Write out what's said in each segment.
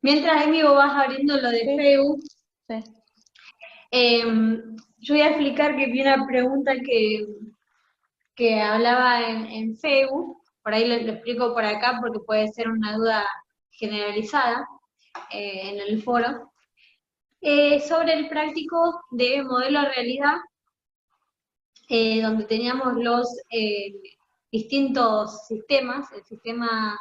Mientras, Emi, vos vas abriendo lo de Sí, Facebook, sí. yo voy a explicar que vi una pregunta que hablaba en Facebook, por ahí lo explico por acá porque puede ser una duda generalizada en el foro, sobre el práctico de modelo de realidad, donde teníamos los distintos sistemas, el sistema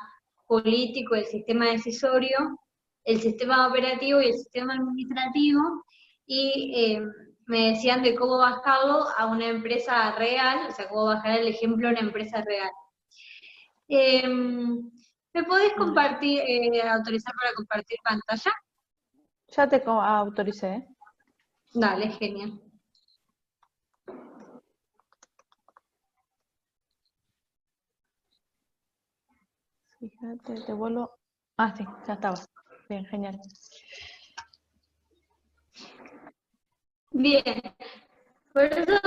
político, el sistema decisorio, el sistema operativo y el sistema administrativo, y me decían de cómo bajarlo a una empresa real, o sea, cómo bajar el ejemplo a una empresa real. ¿Me podés Dale. compartir, autorizar para compartir pantalla? Ya te autoricé, ¿eh? Dale, genial. Fíjate, te vuelvo. Ah, sí, ya estaba. Bien, genial. Bien, por eso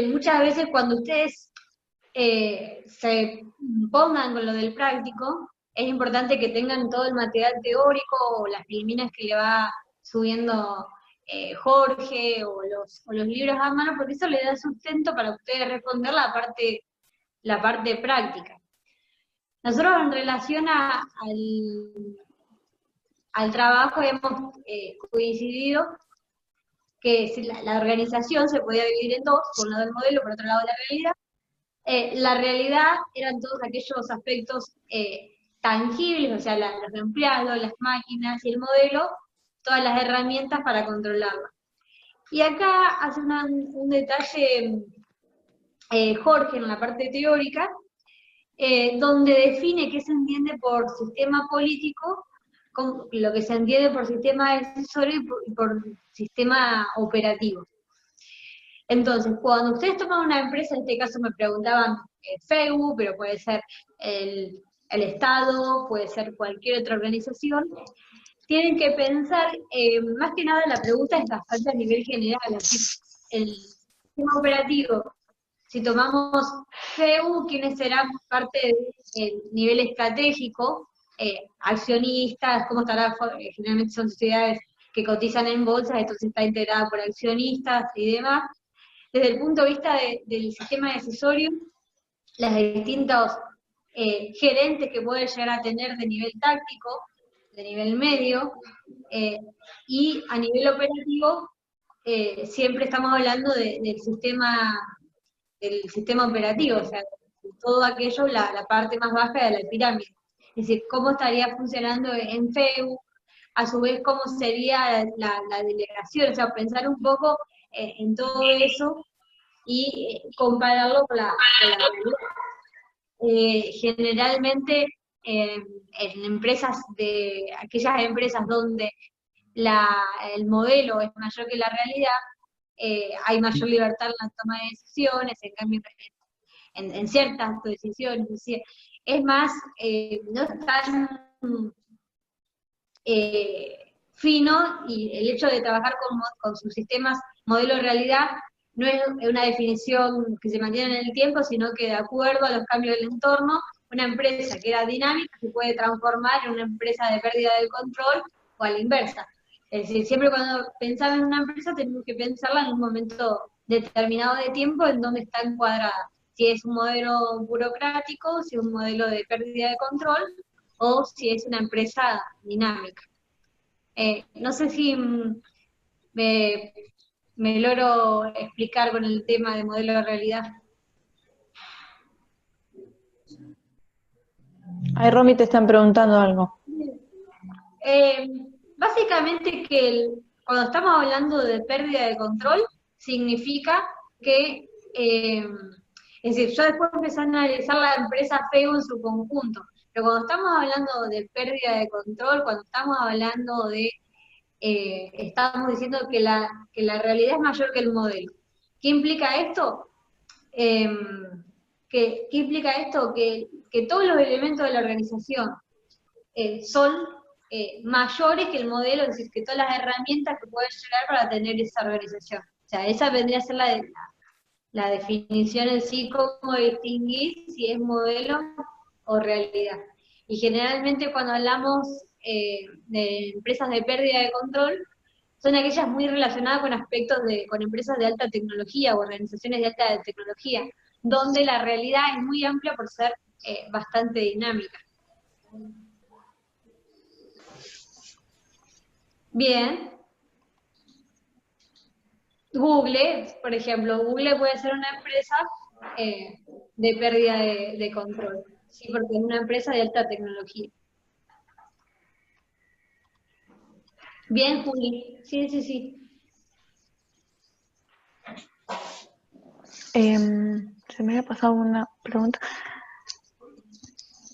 muchas veces cuando ustedes se pongan con lo del práctico, es importante que tengan todo el material teórico o las filminas que le va subiendo Jorge o los libros a mano, porque eso le da sustento para ustedes responder la parte práctica. Nosotros en relación al trabajo hemos coincidido que si la organización se podía dividir en dos, por un lado el modelo, por otro lado la realidad. La realidad eran todos aquellos aspectos tangibles, o sea, los empleados, las máquinas y el modelo, todas las herramientas para controlarlo. Y acá hace un detalle Jorge en la parte teórica, donde define qué se entiende por sistema político, con lo que se entiende por sistema decisorio y por sistema operativo. Entonces, cuando ustedes toman una empresa, en este caso me preguntaban Facebook, pero puede ser el Estado, puede ser cualquier otra organización, tienen que pensar, más que nada la pregunta es bastante a nivel general, así, el sistema operativo, si tomamos Facebook, ¿quiénes serán parte del nivel estratégico? Accionistas, ¿cómo estará? Generalmente son sociedades que cotizan en bolsas, entonces está integrada por accionistas y demás. Desde el punto de vista del sistema decisorio, los distintos gerentes que puede llegar a tener de nivel táctico, de nivel medio, eh, y a nivel operativo, siempre estamos hablando del sistema operativo, o sea, todo aquello, la parte más baja de la pirámide. Es decir, cómo estaría funcionando en Facebook, a su vez cómo sería la delegación, o sea, pensar un poco en todo eso y compararlo con la realidad. Generalmente en empresas aquellas empresas donde el modelo es mayor que la realidad, hay mayor libertad en la toma de decisiones, en cambio en ciertas decisiones, es decir, es más, no es tan fino, y el hecho de trabajar con sus sistemas modelo de realidad no es una definición que se mantiene en el tiempo, sino que de acuerdo a los cambios del entorno, una empresa que era dinámica se puede transformar en una empresa de pérdida del control o a la inversa. Es decir, siempre cuando pensamos en una empresa tenemos que pensarla en un momento determinado de tiempo en donde está encuadrada. Si es un modelo burocrático, si es un modelo de pérdida de control, o si es una empresa dinámica. No sé si me, me logro explicar con el tema de modelo de realidad. Ay, Romy, te están preguntando algo. Eh, Básicamente que cuando estamos hablando de pérdida de control, significa que, es decir, yo después empecé a analizar la empresa FEU en su conjunto, pero cuando estamos hablando de pérdida de control, cuando estamos hablando de estamos diciendo que la realidad es mayor que el modelo. ¿Qué implica esto? Eh, ¿Qué implica esto? Que todos los elementos de la organización son mayores que el modelo, es decir, que todas las herramientas que pueden llegar para tener esa organización. O sea, esa vendría a ser la definición en sí, cómo distinguir si es modelo o realidad. Y generalmente cuando hablamos de empresas de pérdida de control son aquellas muy relacionadas con aspectos con empresas de alta tecnología o organizaciones de alta tecnología, donde la realidad es muy amplia por ser bastante dinámica. Bien. Google, por ejemplo, Google puede ser una empresa de pérdida de control, ¿sí? Porque es una empresa de alta tecnología. Bien, Juli. Sí, sí, sí. Se me había pasado una pregunta.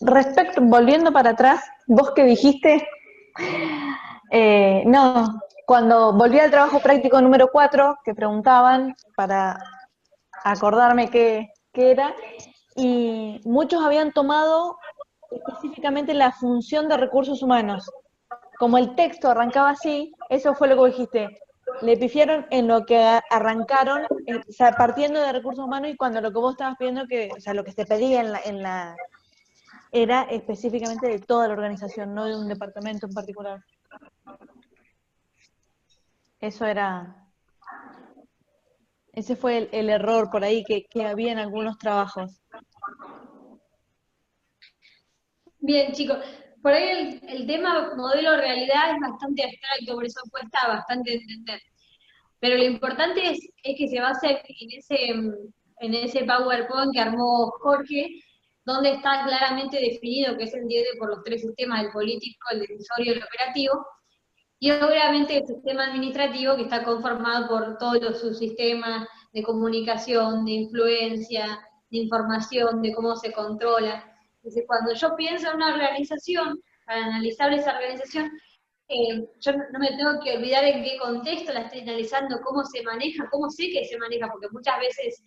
Volviendo para atrás, vos que dijiste, no, cuando volví al trabajo práctico número 4, que preguntaban para acordarme qué era, y muchos habían tomado específicamente la función de recursos humanos. Como el texto arrancaba así, eso fue lo que dijiste. Le pifiaron en lo que arrancaron, o sea, partiendo de recursos humanos, y cuando lo que vos estabas pidiendo, o sea, lo que se pedía era específicamente de toda la organización, no de un departamento en particular. Eso era, ese fue el error por ahí que había en algunos trabajos. Bien, chicos. Por ahí el tema modelo realidad es bastante abstracto, por eso cuesta bastante entender. Pero lo importante es que se base en ese PowerPoint que armó Jorge, donde está claramente definido que se entiende por los tres sistemas, el político, el decisorio y el operativo, y obviamente el sistema administrativo que está conformado por todos los subsistemas de comunicación, de influencia, de información, de cómo se controla. Entonces, cuando yo pienso en una organización, para analizar esa organización, yo no me tengo que olvidar en qué contexto la estoy analizando, cómo se maneja, cómo sé que se maneja, porque muchas veces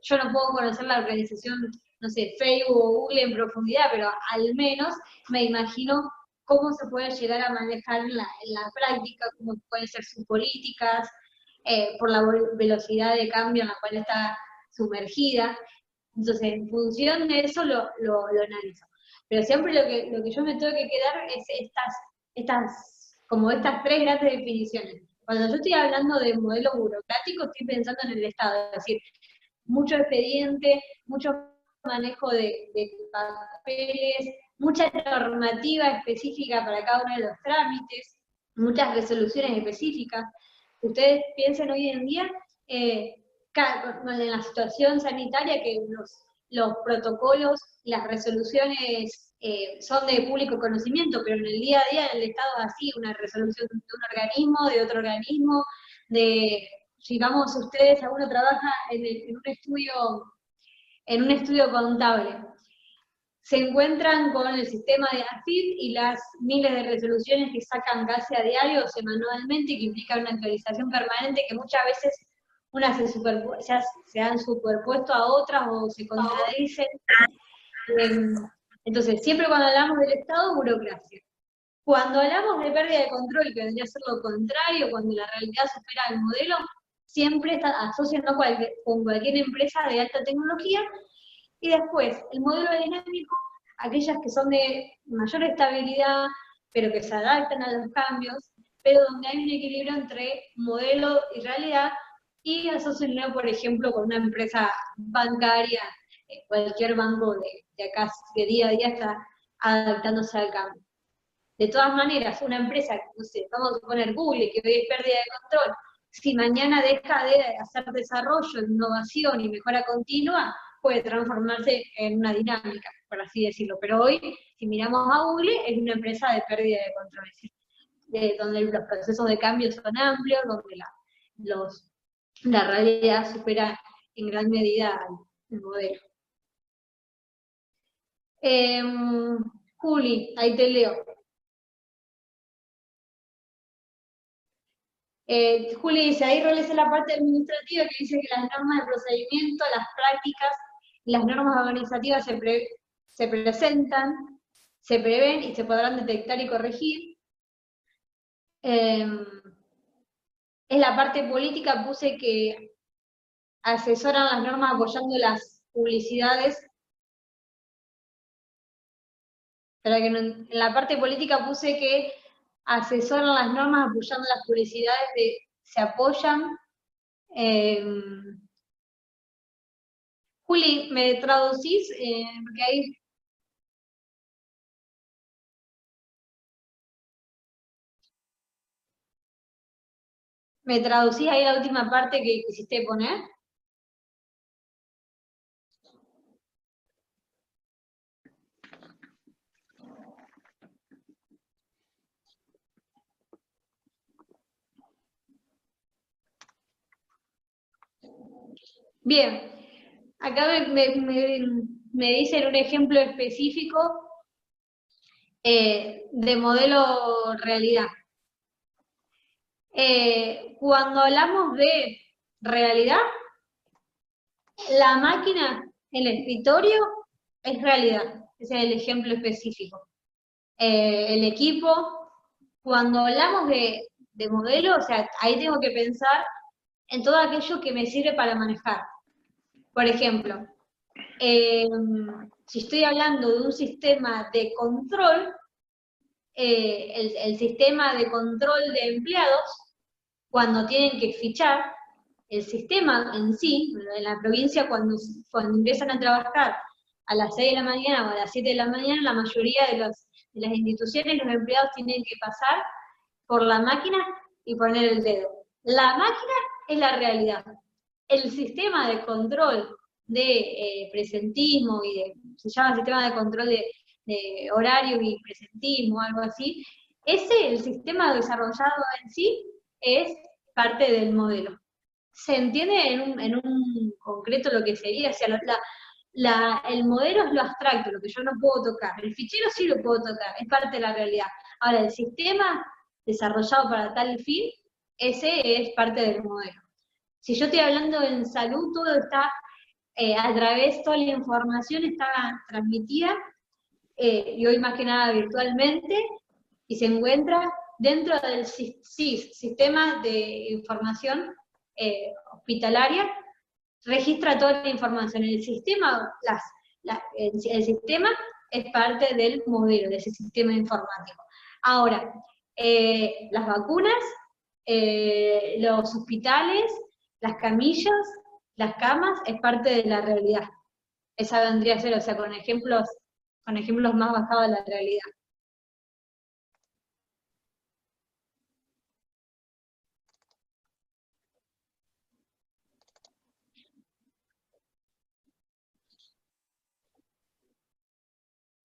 yo no puedo conocer la organización, no sé, Facebook o Google en profundidad, pero al menos me imagino cómo se puede llegar a manejar en la práctica, cómo pueden ser sus políticas, por la velocidad de cambio en la cual está sumergida. Entonces, en función de eso lo analizo. Pero siempre lo que yo me tengo que quedar es como estas tres grandes definiciones. Cuando yo estoy hablando de modelo burocrático, estoy pensando en el Estado, es decir, mucho expediente, mucho manejo de papeles, mucha normativa específica para cada uno de los trámites, muchas resoluciones específicas. Ustedes piensen hoy en día, en la situación sanitaria, que los protocolos, las resoluciones son de público conocimiento, pero en el día a día el Estado es así, una resolución de un organismo, de otro organismo, si vamos ustedes, alguno trabaja en un estudio contable, se encuentran con el sistema de AFIP y las miles de resoluciones que sacan casi a diario o semanalmente, que implican una actualización permanente que muchas veces unas se han superpuesto a otras o se contradicen. Entonces, siempre cuando hablamos del Estado, burocracia. Cuando hablamos de pérdida de control, que vendría a ser lo contrario, cuando la realidad supera el modelo, siempre está asociando con cualquier empresa de alta tecnología. Y después, el modelo dinámico, aquellas que son de mayor estabilidad, pero que se adaptan a los cambios, pero donde hay un equilibrio entre modelo y realidad, y asociarlo, por ejemplo, con una empresa bancaria, cualquier banco de acá, que día a día está adaptándose al cambio. De todas maneras, una empresa, no sé, vamos a poner Google, que hoy es pérdida de control, si mañana deja de hacer desarrollo, innovación y mejora continua, puede transformarse en una dinámica, por así decirlo. Pero hoy, si miramos a Google, es una empresa de pérdida de control, es decir, donde los procesos de cambio son amplios, donde la realidad supera en gran medida el modelo. Juli, ahí te leo. Juli dice, ahí realiza la parte administrativa que dice que las normas de procedimiento, las prácticas y las normas organizativas se presentan, se prevén y se podrán detectar y corregir. En la parte política puse que asesoran las normas apoyando las publicidades Pero que en la parte política puse que asesoran las normas apoyando las publicidades se apoyan. Juli, ¿me traducís? Porque ahí ¿me traducís ahí la última parte que quisiste poner? Bien, acá me dicen un ejemplo específico de modelo realidad. Cuando hablamos de realidad, la máquina, el escritorio, es realidad. Ese es el ejemplo específico. El equipo, cuando hablamos de modelo, o sea, ahí tengo que pensar en todo aquello que me sirve para manejar. Por ejemplo, si estoy hablando de un sistema de control, el sistema de control de empleados, cuando tienen que fichar, el sistema en sí, en la provincia, cuando empiezan a trabajar a las 6 de la mañana o a las 7 de la mañana, la mayoría de las instituciones, los empleados tienen que pasar por la máquina y poner el dedo. La máquina es la realidad. El sistema de control de presentismo se llama sistema de control de horario y presentismo, algo así, el sistema desarrollado en sí es parte del modelo. ¿Se entiende en un concreto lo que sería? O sea, el modelo es lo abstracto, lo que yo no puedo tocar. El fichero sí lo puedo tocar, es parte de la realidad. Ahora, el sistema desarrollado para tal fin, ese es parte del modelo. Si yo estoy hablando en salud, todo está a través, toda la información está transmitida, y hoy más que nada virtualmente, y se encuentra dentro del sistema de información hospitalaria, registra toda la información. El sistema, el sistema es parte del modelo, de ese sistema informático. Ahora, las vacunas, los hospitales, las camillas, las camas, es parte de la realidad. Esa vendría a ser, o sea, con ejemplos más basados en la realidad.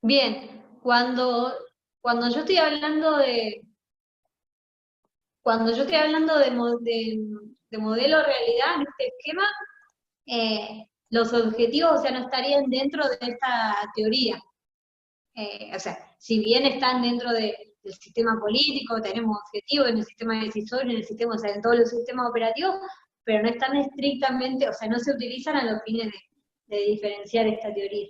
Bien, cuando yo estoy hablando de modelo realidad en este esquema, los objetivos, o sea, no estarían dentro de esta teoría. O sea, si bien están dentro del sistema político, tenemos objetivos en el sistema decisorio, en el sistema, o sea, en todos los sistemas operativos, pero no están estrictamente, o sea, no se utilizan a los fines de diferenciar esta teoría.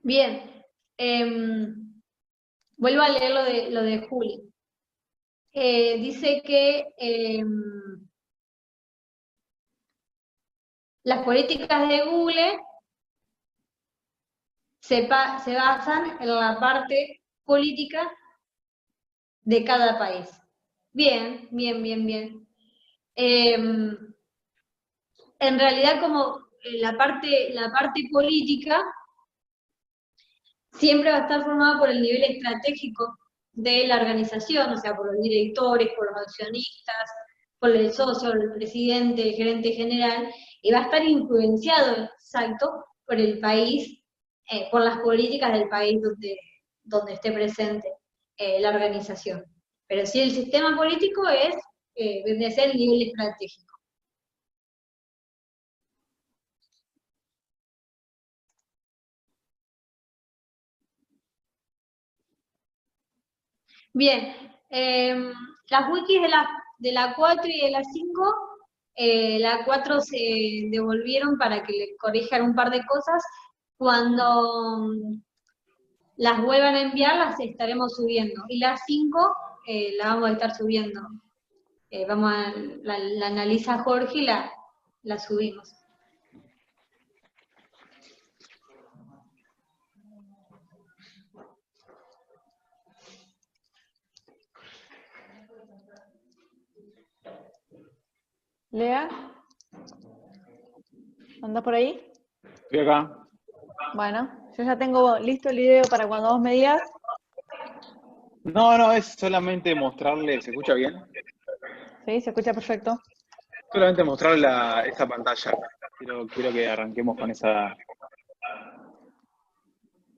Bien, vuelvo a leer lo de Juli. Dice que las políticas de Google se basan en la parte política de cada país. Bien, bien, bien, bien. En realidad, como la parte política siempre va a estar formada por el nivel estratégico de la organización, o sea, por los directores, por los accionistas, por el socio, el presidente, el gerente general, y va a estar influenciado, exacto, por el país, por las políticas del país donde esté presente la organización. Pero sí, el sistema político debe ser el nivel estratégico. Bien, las wikis de la 4 y de la 5, la 4 se devolvieron para que le corrijan un par de cosas. Cuando las vuelvan a enviar, las estaremos subiendo. Y la 5 la vamos a estar subiendo. La analiza Jorge y la subimos. Lea, ¿andás por ahí? Estoy acá. Bueno, yo ya tengo listo el video para cuando vos me digas. No, es solamente mostrarle, ¿se escucha bien? Sí, se escucha perfecto. Solamente mostrarle esa pantalla. Quiero que arranquemos con esa.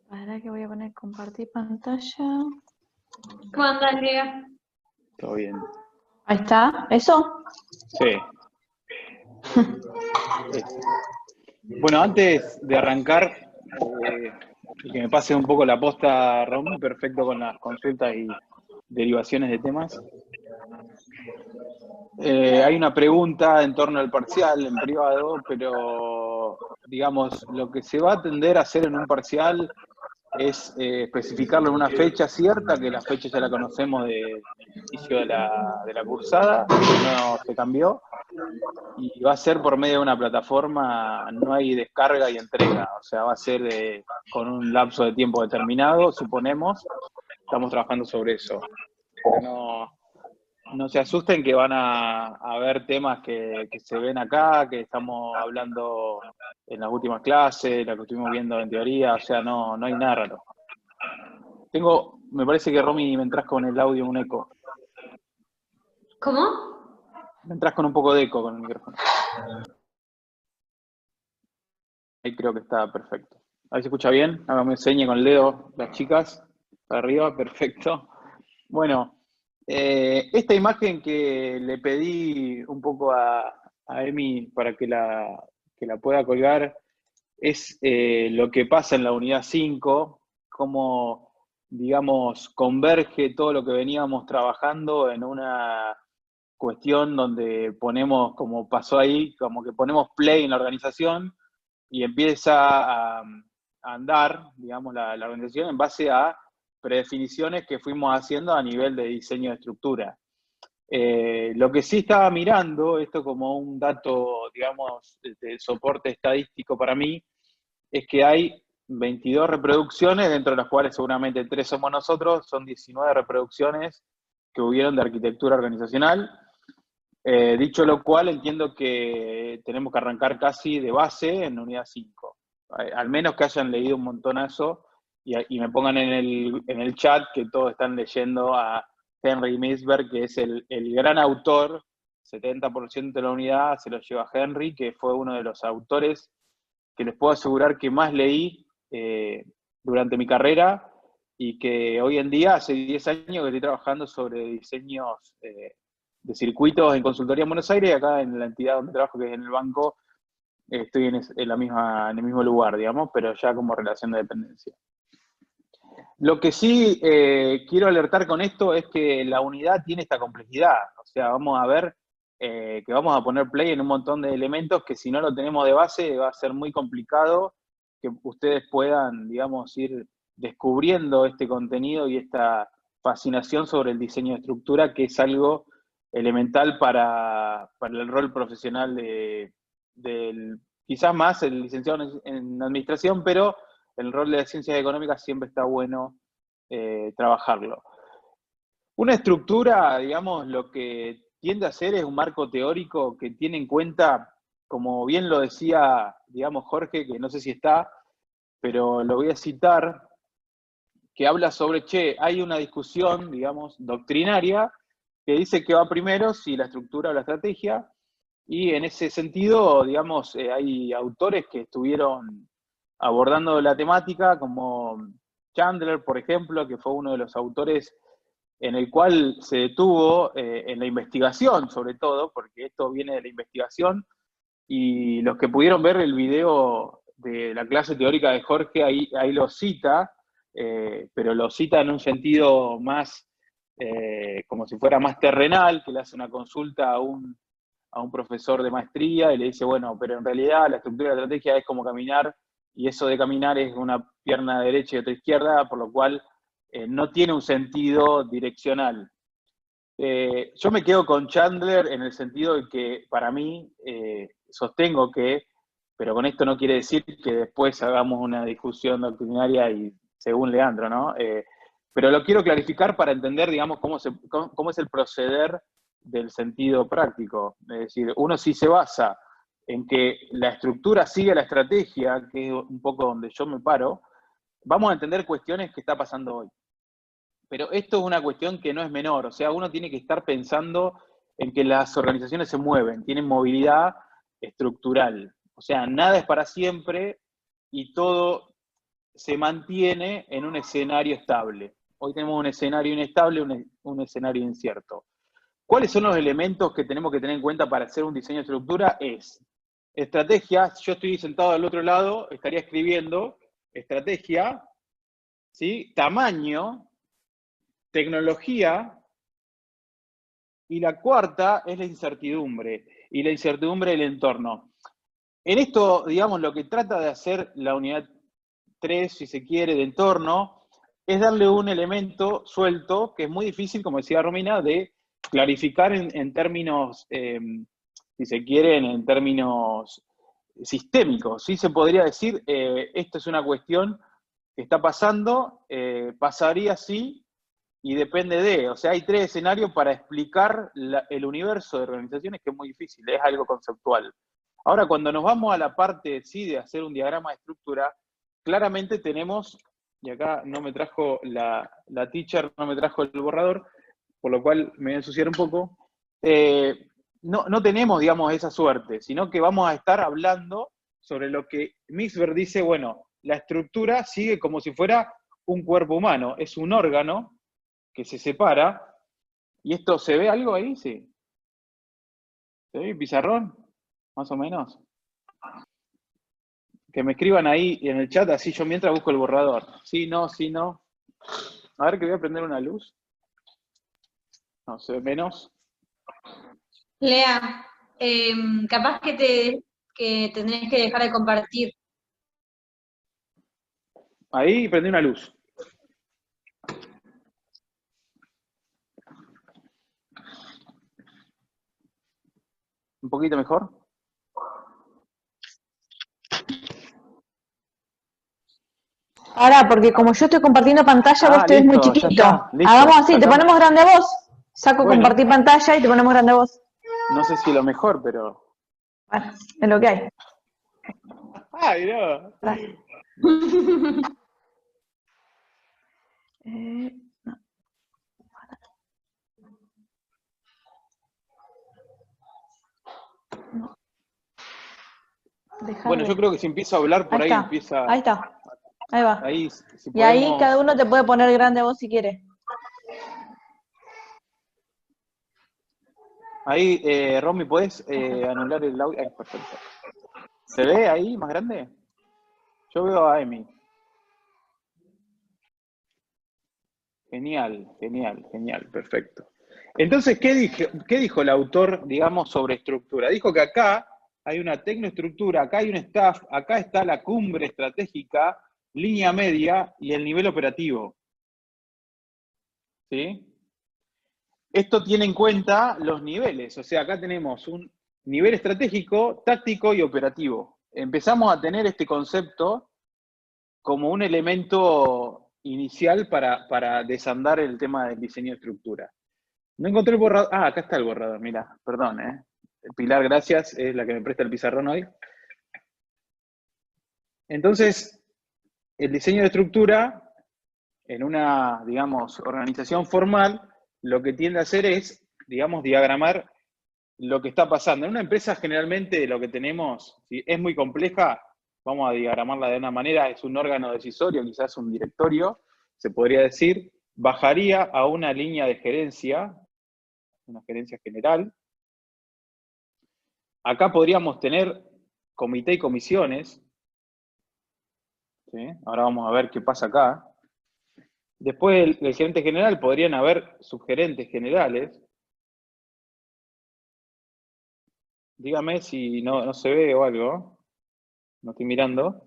Para que voy a poner compartir pantalla. ¿Cómo andás, Andrea? Todo bien. Ahí está, ¿eso? Sí. Bueno, antes de arrancar, que me pase un poco la posta, Romy, perfecto con las consultas y derivaciones de temas. Hay una pregunta en torno al parcial en privado, pero digamos, lo que se va a tender a hacer en un parcial es especificarlo en una fecha cierta, que la fecha ya la conocemos de inicio de la cursada, que no se cambió, y va a ser por medio de una plataforma, no hay descarga y entrega, o sea, va a ser con un lapso de tiempo determinado, suponemos, estamos trabajando sobre eso. Pero no se asusten que van a ver temas que se ven acá, que estamos hablando en las últimas clases, la que estuvimos viendo en teoría, o sea, no hay nada raro. Me parece que Romy me entras con el audio un eco. ¿Cómo? Me entras con un poco de eco con el micrófono. Ahí creo que está perfecto. Ahí se escucha bien. Hágame seña con el dedo, las chicas. Para arriba, perfecto. Bueno, esta imagen que le pedí un poco a Emi para que la pueda colgar es lo que pasa en la unidad 5, cómo, digamos, converge todo lo que veníamos trabajando en una cuestión donde ponemos, como pasó ahí, como que ponemos play en la organización y empieza a andar, digamos, la organización en base a predefiniciones que fuimos haciendo a nivel de diseño de estructura. Lo que sí estaba mirando, esto como un dato, digamos, de soporte estadístico para mí, es que hay 22 reproducciones, dentro de las cuales seguramente 3 somos nosotros, son 19 reproducciones que hubieron de arquitectura organizacional. Dicho lo cual, entiendo que tenemos que arrancar casi de base en unidad 5. Al menos que hayan leído un montonazo y me pongan en el chat que todos están leyendo a Henry Misberg, que es el gran autor, 70% de la unidad se lo lleva Henry, que fue uno de los autores que les puedo asegurar que más leí durante mi carrera y que hoy en día, hace 10 años que estoy trabajando sobre diseños de circuitos en consultoría en Buenos Aires, y acá en la entidad donde trabajo, que es en el banco, estoy en el mismo lugar, digamos, pero ya como relación de dependencia. Lo que sí quiero alertar con esto es que la unidad tiene esta complejidad, o sea, vamos a ver que vamos a poner play en un montón de elementos que si no lo tenemos de base va a ser muy complicado que ustedes puedan, digamos, ir descubriendo este contenido y esta fascinación sobre el diseño de estructura, que es algo elemental para el rol profesional quizás más el licenciado en administración, pero el rol de las ciencias económicas siempre está bueno trabajarlo. Una estructura, digamos, lo que tiende a hacer es un marco teórico que tiene en cuenta, como bien lo decía, digamos, Jorge, que no sé si está, pero lo voy a citar, que habla sobre, hay una discusión, digamos, doctrinaria, que dice que va primero si la estructura o la estrategia, y en ese sentido, digamos, hay autores que estuvieron abordando la temática, como Chandler, por ejemplo, que fue uno de los autores en el cual se detuvo en la investigación, sobre todo, porque esto viene de la investigación, y los que pudieron ver el video de la clase teórica de Jorge, ahí lo cita, pero lo cita en un sentido más, como si fuera más terrenal, que le hace una consulta a un profesor de maestría y le dice, bueno, pero en realidad la estructura de la estrategia es como caminar, y eso de caminar es una pierna derecha y otra izquierda, por lo cual no tiene un sentido direccional. Yo me quedo con Chandler en el sentido de que para mí sostengo que, pero con esto no quiere decir que después hagamos una discusión doctrinaria y según Leandro, ¿no? Pero lo quiero clarificar para entender, digamos, cómo es el proceder del sentido práctico. Es decir, uno sí se basa en que la estructura sigue la estrategia, que es un poco donde yo me paro, vamos a entender cuestiones que está pasando hoy. Pero esto es una cuestión que no es menor, o sea, uno tiene que estar pensando en que las organizaciones se mueven, tienen movilidad estructural. O sea, nada es para siempre y todo se mantiene en un escenario estable. Hoy tenemos un escenario inestable, un escenario incierto. ¿Cuáles son los elementos que tenemos que tener en cuenta para hacer un diseño de estructura? Es estrategia. Si yo estoy sentado al otro lado, estaría escribiendo estrategia, ¿sí? Tamaño, tecnología, y la cuarta es la incertidumbre, y la incertidumbre del entorno. En esto, digamos, lo que trata de hacer la unidad 3, si se quiere, de entorno, es darle un elemento suelto, que es muy difícil, como decía Romina, de clarificar en términos, si se quieren, en términos sistémicos. Sí se podría decir, esto es una cuestión que está pasando, pasaría así, y depende de, o sea, hay 3 escenarios para explicar el universo de organizaciones que es muy difícil, es algo conceptual. Ahora, cuando nos vamos a la parte, sí, de hacer un diagrama de estructura, claramente tenemos, y acá no me trajo la teacher, no me trajo el borrador, por lo cual me voy a ensuciar un poco, no tenemos, digamos, esa suerte, sino que vamos a estar hablando sobre lo que Mixberg dice, bueno, la estructura sigue como si fuera un cuerpo humano, es un órgano que se separa, y esto, ¿se ve algo ahí? Sí. ¿Se ve pizarrón? Más o menos. Que me escriban ahí en el chat, así yo mientras busco el borrador. Sí, no, sí, no. A ver que voy a prender una luz. No, se ve menos. Lea, capaz que tenés que dejar de compartir. Ahí prendí una luz. ¿Un poquito mejor? Ahora, porque como yo estoy compartiendo pantalla, vos te ves muy Listo, ya chiquito. está, listo. Hagamos así, te Sacamos. ponemos grande a vos. Saco Bueno, compartir pantalla y te ponemos grande a vos. no sé si lo mejor, pero... Bueno, es lo que hay. ¡Ay, no! No. No. Bueno, yo creo que si empiezo a hablar por ahí está, empieza... ahí está. Ahí va. Ahí, si Y ahí podemos... cada uno te puede poner grande a vos si quiere. Ahí, Romy, ¿podés anular el audio? Ahí, perfecto. ¿Se ve ahí más grande? Yo veo a Emi. Genial, genial, genial, perfecto. Entonces, ¿qué dijo el autor, digamos, sobre estructura? Dijo que acá hay una tecnoestructura, acá hay un staff, acá está la cumbre estratégica, línea media y el nivel operativo. ¿Sí? Esto tiene en cuenta los niveles, o sea, acá tenemos un nivel estratégico, táctico y operativo. Empezamos a tener este concepto como un elemento inicial para desandar el tema del diseño de estructura. No encontré el borrador. Ah, acá está el borrador, mira, perdón, Pilar, gracias, es la que me presta el pizarrón hoy. Entonces, el diseño de estructura, en una, digamos, organización formal, lo que tiende a hacer es, digamos, diagramar lo que está pasando. En una empresa, generalmente, lo que tenemos, si es muy compleja, vamos a diagramarla de una manera, es un órgano decisorio, quizás un directorio, se podría decir, bajaría a una línea de gerencia, una gerencia general. Acá podríamos tener comité y comisiones, ¿sí? Ahora vamos a ver qué pasa acá. Después del gerente general podrían haber subgerentes generales. Dígame si no se ve o algo, no estoy mirando.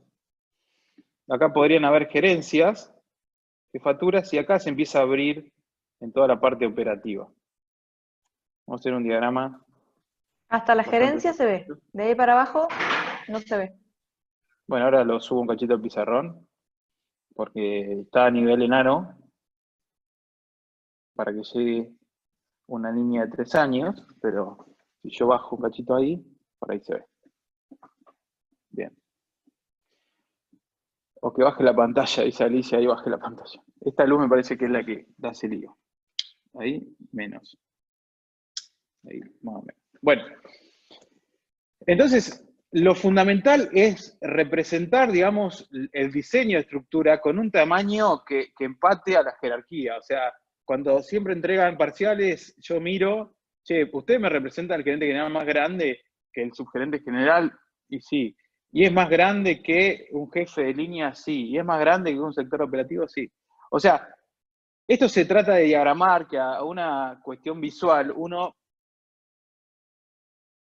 Acá podrían haber gerencias, jefaturas, y acá se empieza a abrir en toda la parte operativa. Vamos a hacer un diagrama. Hasta la gerencia se ve. Sencillo. De ahí para abajo no se ve. Bueno, ahora lo subo un cachito al pizarrón, porque está a nivel enano, para que llegue una niña de 3 años, pero si yo bajo un cachito ahí, por ahí se ve. Bien. O que baje la pantalla, dice Alicia, ahí baje la pantalla. Esta luz me parece que es la que da ese lío. Ahí, menos. Ahí, más o menos. Bueno, entonces, lo fundamental es representar, digamos, el diseño de estructura con un tamaño que empate a la jerarquía. O sea, cuando siempre entregan parciales, yo miro, che, ¿usted me representa al gerente general más grande que el subgerente general? Y sí. ¿Y es más grande que un jefe de línea? Sí. ¿Y es más grande que un sector operativo? Sí. O sea, esto se trata de diagramar que a una cuestión visual, uno,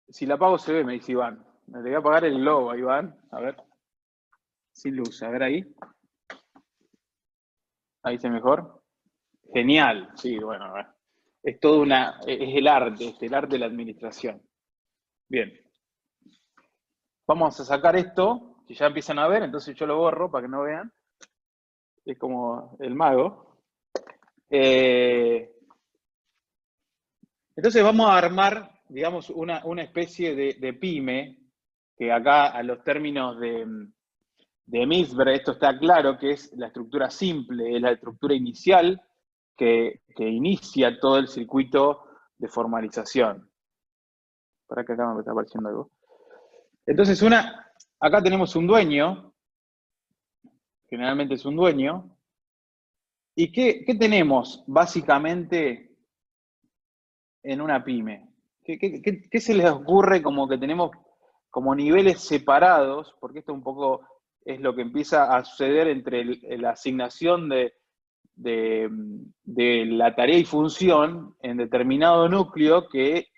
si la apago se ve, me dice Iván. Me le voy a apagar el globo, Iván. A ver. Sin luz, a ver ahí. Ahí se mejor. Genial. Sí, bueno, a ver. Es todo es el arte de la administración. Bien. Vamos a sacar esto, si ya empiezan a ver, entonces yo lo borro para que no vean. Es como el mago. Entonces vamos a armar, digamos, una especie de pyme, que acá a los términos de Misber, esto está claro, que es la estructura simple, es la estructura inicial que inicia todo el circuito de formalización. Para que acá me está apareciendo algo. Entonces, acá tenemos un dueño, generalmente es un dueño, ¿y qué tenemos básicamente en una pyme? ¿Qué se les ocurre como que tenemos como niveles separados? Porque esto un poco es lo que empieza a suceder entre la asignación de la tarea y función en determinado núcleo que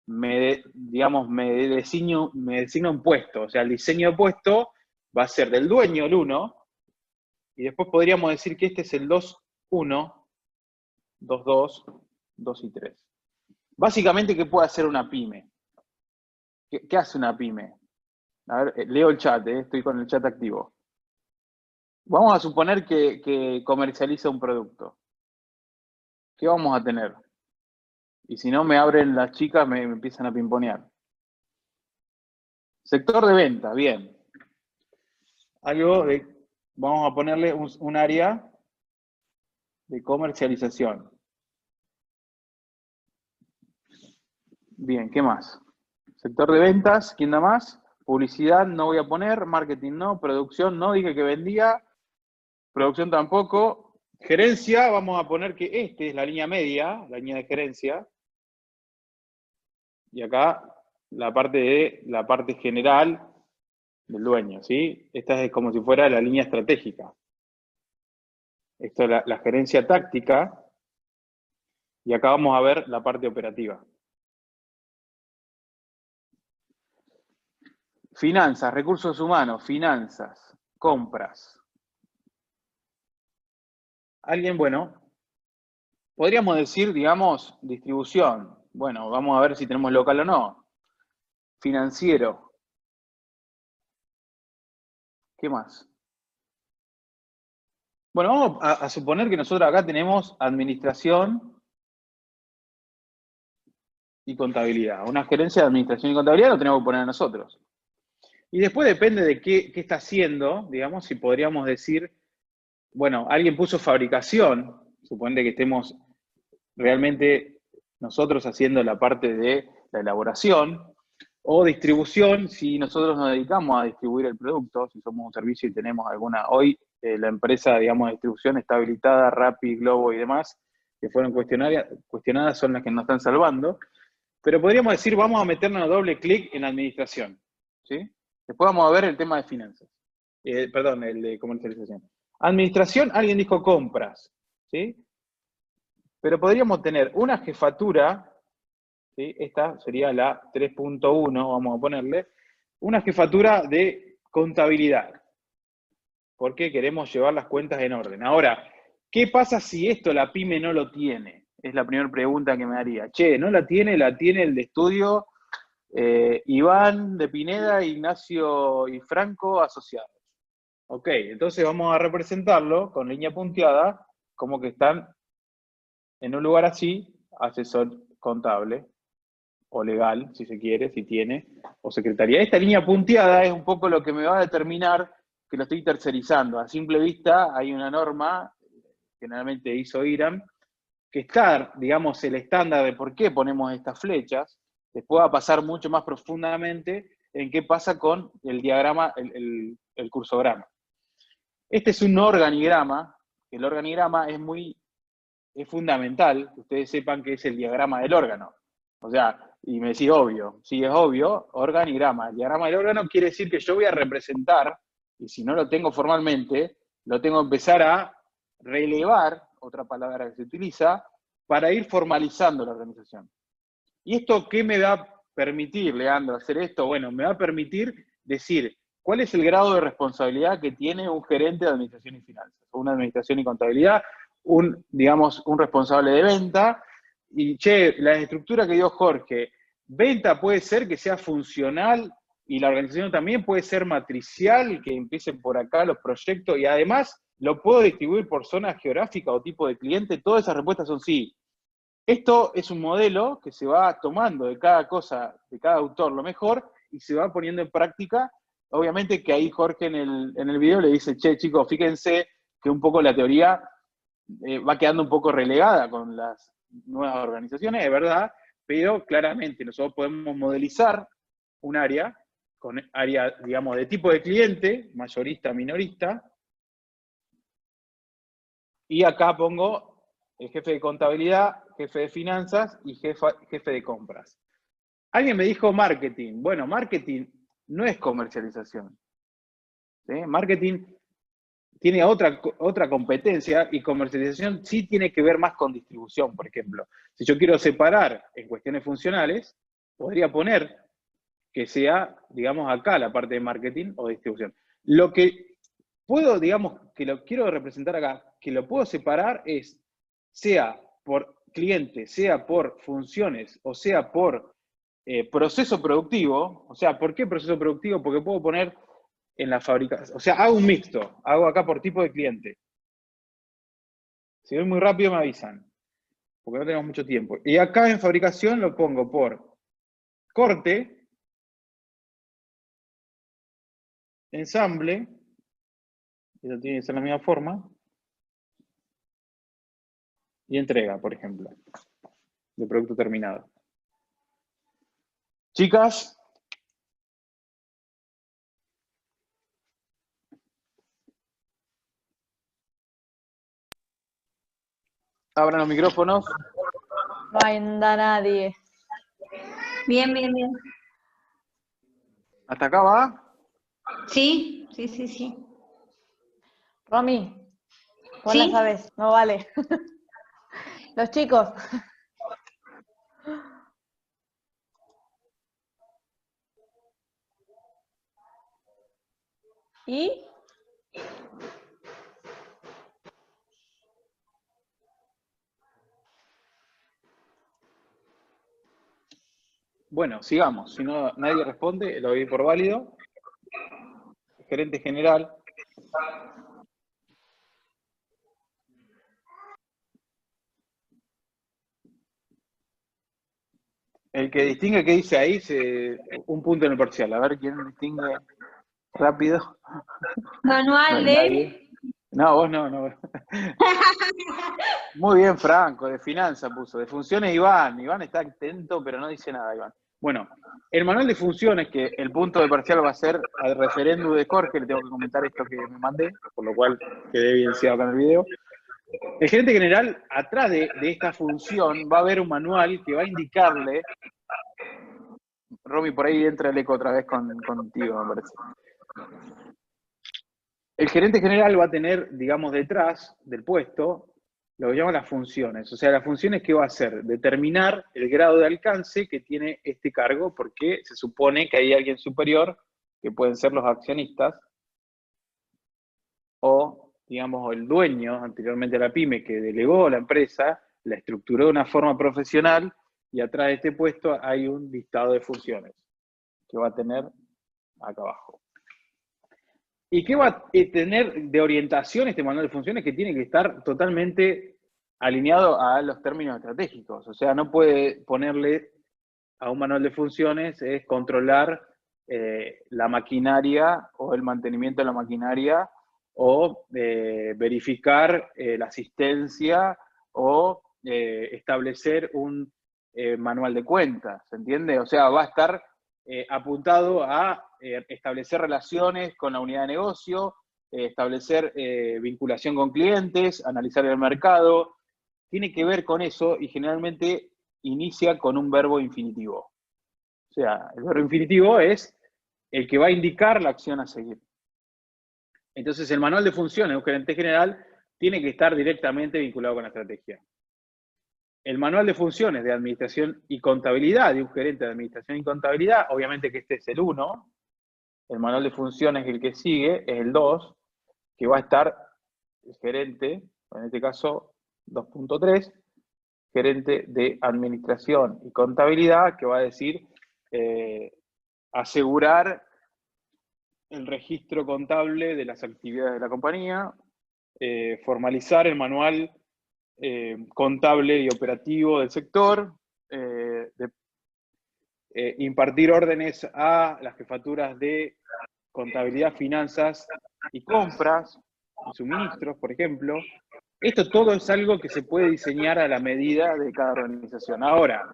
digamos, me designa un puesto. O sea, el diseño de puesto va a ser del dueño, el 1, y después podríamos decir que este es el 2-1, 2-2, 2 y 3. Básicamente, ¿qué puede hacer una pyme? ¿Qué hace una pyme? A ver, leo el chat, estoy con el chat activo. Vamos a suponer que comercializa un producto. ¿Qué vamos a tener? Y si no, me abren las chicas, me empiezan a pimponear. Sector de venta, bien. Vamos a ponerle un área de comercialización. Bien, ¿qué más? Sector de ventas, ¿quién da más? Publicidad no voy a poner, marketing no, producción no, dije que vendía, producción tampoco. Gerencia, vamos a poner que este es la línea media, la línea de gerencia. Y acá la parte general del dueño, ¿sí? Esta es como si fuera la línea estratégica. Esto es la gerencia táctica. Y acá vamos a ver la parte operativa. Finanzas, recursos humanos, finanzas, compras. Alguien, bueno, podríamos decir, digamos, distribución. Bueno, vamos a ver si tenemos local o no. Financiero. ¿Qué más? Bueno, vamos a suponer que nosotros acá tenemos administración y contabilidad. Una gerencia de administración y contabilidad lo tenemos que poner nosotros. Y después depende de qué está haciendo, digamos, si podríamos decir, bueno, alguien puso fabricación, suponete que estemos realmente nosotros haciendo la parte de la elaboración, o distribución, si nosotros nos dedicamos a distribuir el producto, si somos un servicio y tenemos alguna, hoy la empresa, digamos, de distribución está habilitada, Rappi, Globo y demás, que fueron cuestionadas son las que nos están salvando, pero podríamos decir, vamos a meternos a doble clic en administración, ¿sí? Después vamos a ver el tema de finanzas, perdón, el de comercialización. Administración, alguien dijo compras, ¿sí? Pero podríamos tener una jefatura, ¿sí? Esta sería la 3.1, vamos a ponerle, una jefatura de contabilidad, porque queremos llevar las cuentas en orden. Ahora, ¿qué pasa si esto la pyme no lo tiene? Es la primera pregunta que me haría. Che, ¿no la tiene el de estudio Iván de Pineda, Ignacio y Franco asociados? Ok, entonces vamos a representarlo con línea punteada, como que están en un lugar así, contable, o legal, si se quiere, si tiene, o secretaría. Esta línea punteada es un poco lo que me va a determinar que lo estoy tercerizando. A simple vista hay una norma, generalmente hizo IRAM, que está, digamos, el estándar de por qué ponemos estas flechas. Después va a pasar mucho más profundamente en qué pasa con el diagrama, el cursograma. Este es un organigrama. El organigrama es fundamental que ustedes sepan que es el diagrama del órgano. O sea, y me decís obvio, sí es obvio, organigrama. El diagrama del órgano quiere decir que yo voy a representar, y si no lo tengo formalmente, lo tengo que empezar a relevar, otra palabra que se utiliza, para ir formalizando la organización. ¿Y esto qué me va a permitir, Leandro, hacer esto? Bueno, me va a permitir decir cuál es el grado de responsabilidad que tiene un gerente de administración y finanzas, o una administración y contabilidad, digamos, un responsable de venta, y la estructura que dio Jorge, venta puede ser que sea funcional, y la organización también puede ser matricial, que empiecen por acá los proyectos, y además lo puedo distribuir por zona geográfica o tipo de cliente. Todas esas respuestas son sí. Esto es un modelo que se va tomando de cada cosa, de cada autor lo mejor, y se va poniendo en práctica. Obviamente que ahí Jorge en el video le dice, che, chicos, fíjense que un poco la teoría va quedando un poco relegada con las nuevas organizaciones, es verdad, pero claramente nosotros podemos modelizar un área, con área, digamos, de tipo de cliente, mayorista, minorista, y acá pongo el jefe de contabilidad, jefe de finanzas y jefe de compras. Alguien me dijo marketing. Bueno, marketing no es comercialización. ¿Sí? Marketing tiene otra competencia, y comercialización sí tiene que ver más con distribución, por ejemplo. Si yo quiero separar en cuestiones funcionales, podría poner que sea, digamos, acá la parte de marketing o distribución. Lo que puedo, digamos, que lo quiero representar acá, que lo puedo separar es, sea por cliente, sea por funciones, o sea por proceso productivo. O sea, ¿por qué proceso productivo? Porque puedo poner en la fabricación, o sea, hago un mixto, hago acá por tipo de cliente. Si voy muy rápido me avisan, porque no tenemos mucho tiempo. Y acá en fabricación lo pongo por corte, ensamble, eso tiene que ser la misma forma, y entrega, por ejemplo, de producto terminado. Chicas, abran los micrófonos. No anda nadie. Bien, bien, bien. ¿Hasta acá va? Sí, sí, sí, sí. Romy, vos ¿Sí? la sabés, no vale. Los chicos. ¿Y? Bueno, sigamos. Si no, nadie responde, lo doy por válido. Gerente general. El que distingue, ¿qué dice ahí? Un punto en el parcial. A ver, ¿quién distingue rápido? Manual No hay de... nadie. No, vos no. Muy bien, Franco, de finanzas puso. De funciones, Iván. Iván está atento, pero no dice nada, Iván. Bueno, el manual de funciones, que el punto de parcial va a ser al referéndum de Jorge, le tengo que comentar esto que me mandé, por lo cual quedé evidenciado acá en el video. El gerente general, atrás de esta función, va a haber un manual que va a indicarle. Romy, por ahí entra el eco otra vez contigo, me parece. El gerente general va a tener, digamos, detrás del puesto, lo que llaman las funciones. O sea, las funciones que va a hacer, determinar el grado de alcance que tiene este cargo, porque se supone que hay alguien superior, que pueden ser los accionistas, o, digamos, el dueño, anteriormente la pyme, que delegó la empresa, la estructuró de una forma profesional, y atrás de este puesto hay un listado de funciones que va a tener acá abajo. ¿Y qué va a tener de orientación este manual de funciones? Que tiene que estar totalmente alineado a los términos estratégicos. O sea, no puede ponerle a un manual de funciones es controlar la maquinaria o el mantenimiento de la maquinaria o verificar la asistencia o establecer un manual de cuentas, ¿se entiende? O sea, va a estar apuntado a establecer relaciones con la unidad de negocio, establecer vinculación con clientes, analizar el mercado, tiene que ver con eso y generalmente inicia con un verbo infinitivo. O sea, el verbo infinitivo es el que va a indicar la acción a seguir. Entonces, el manual de funciones de un gerente general tiene que estar directamente vinculado con la estrategia. El manual de funciones de administración y contabilidad de un gerente de administración y contabilidad, obviamente que este es el 1, el manual de funciones el que sigue es el 2, que va a estar el gerente, en este caso 2.3, gerente de administración y contabilidad, que va a decir asegurar el registro contable de las actividades de la compañía, formalizar el manual contable y operativo del sector, impartir órdenes a las jefaturas de contabilidad, finanzas y compras, y suministros, por ejemplo. Esto todo es algo que se puede diseñar a la medida de cada organización. Ahora,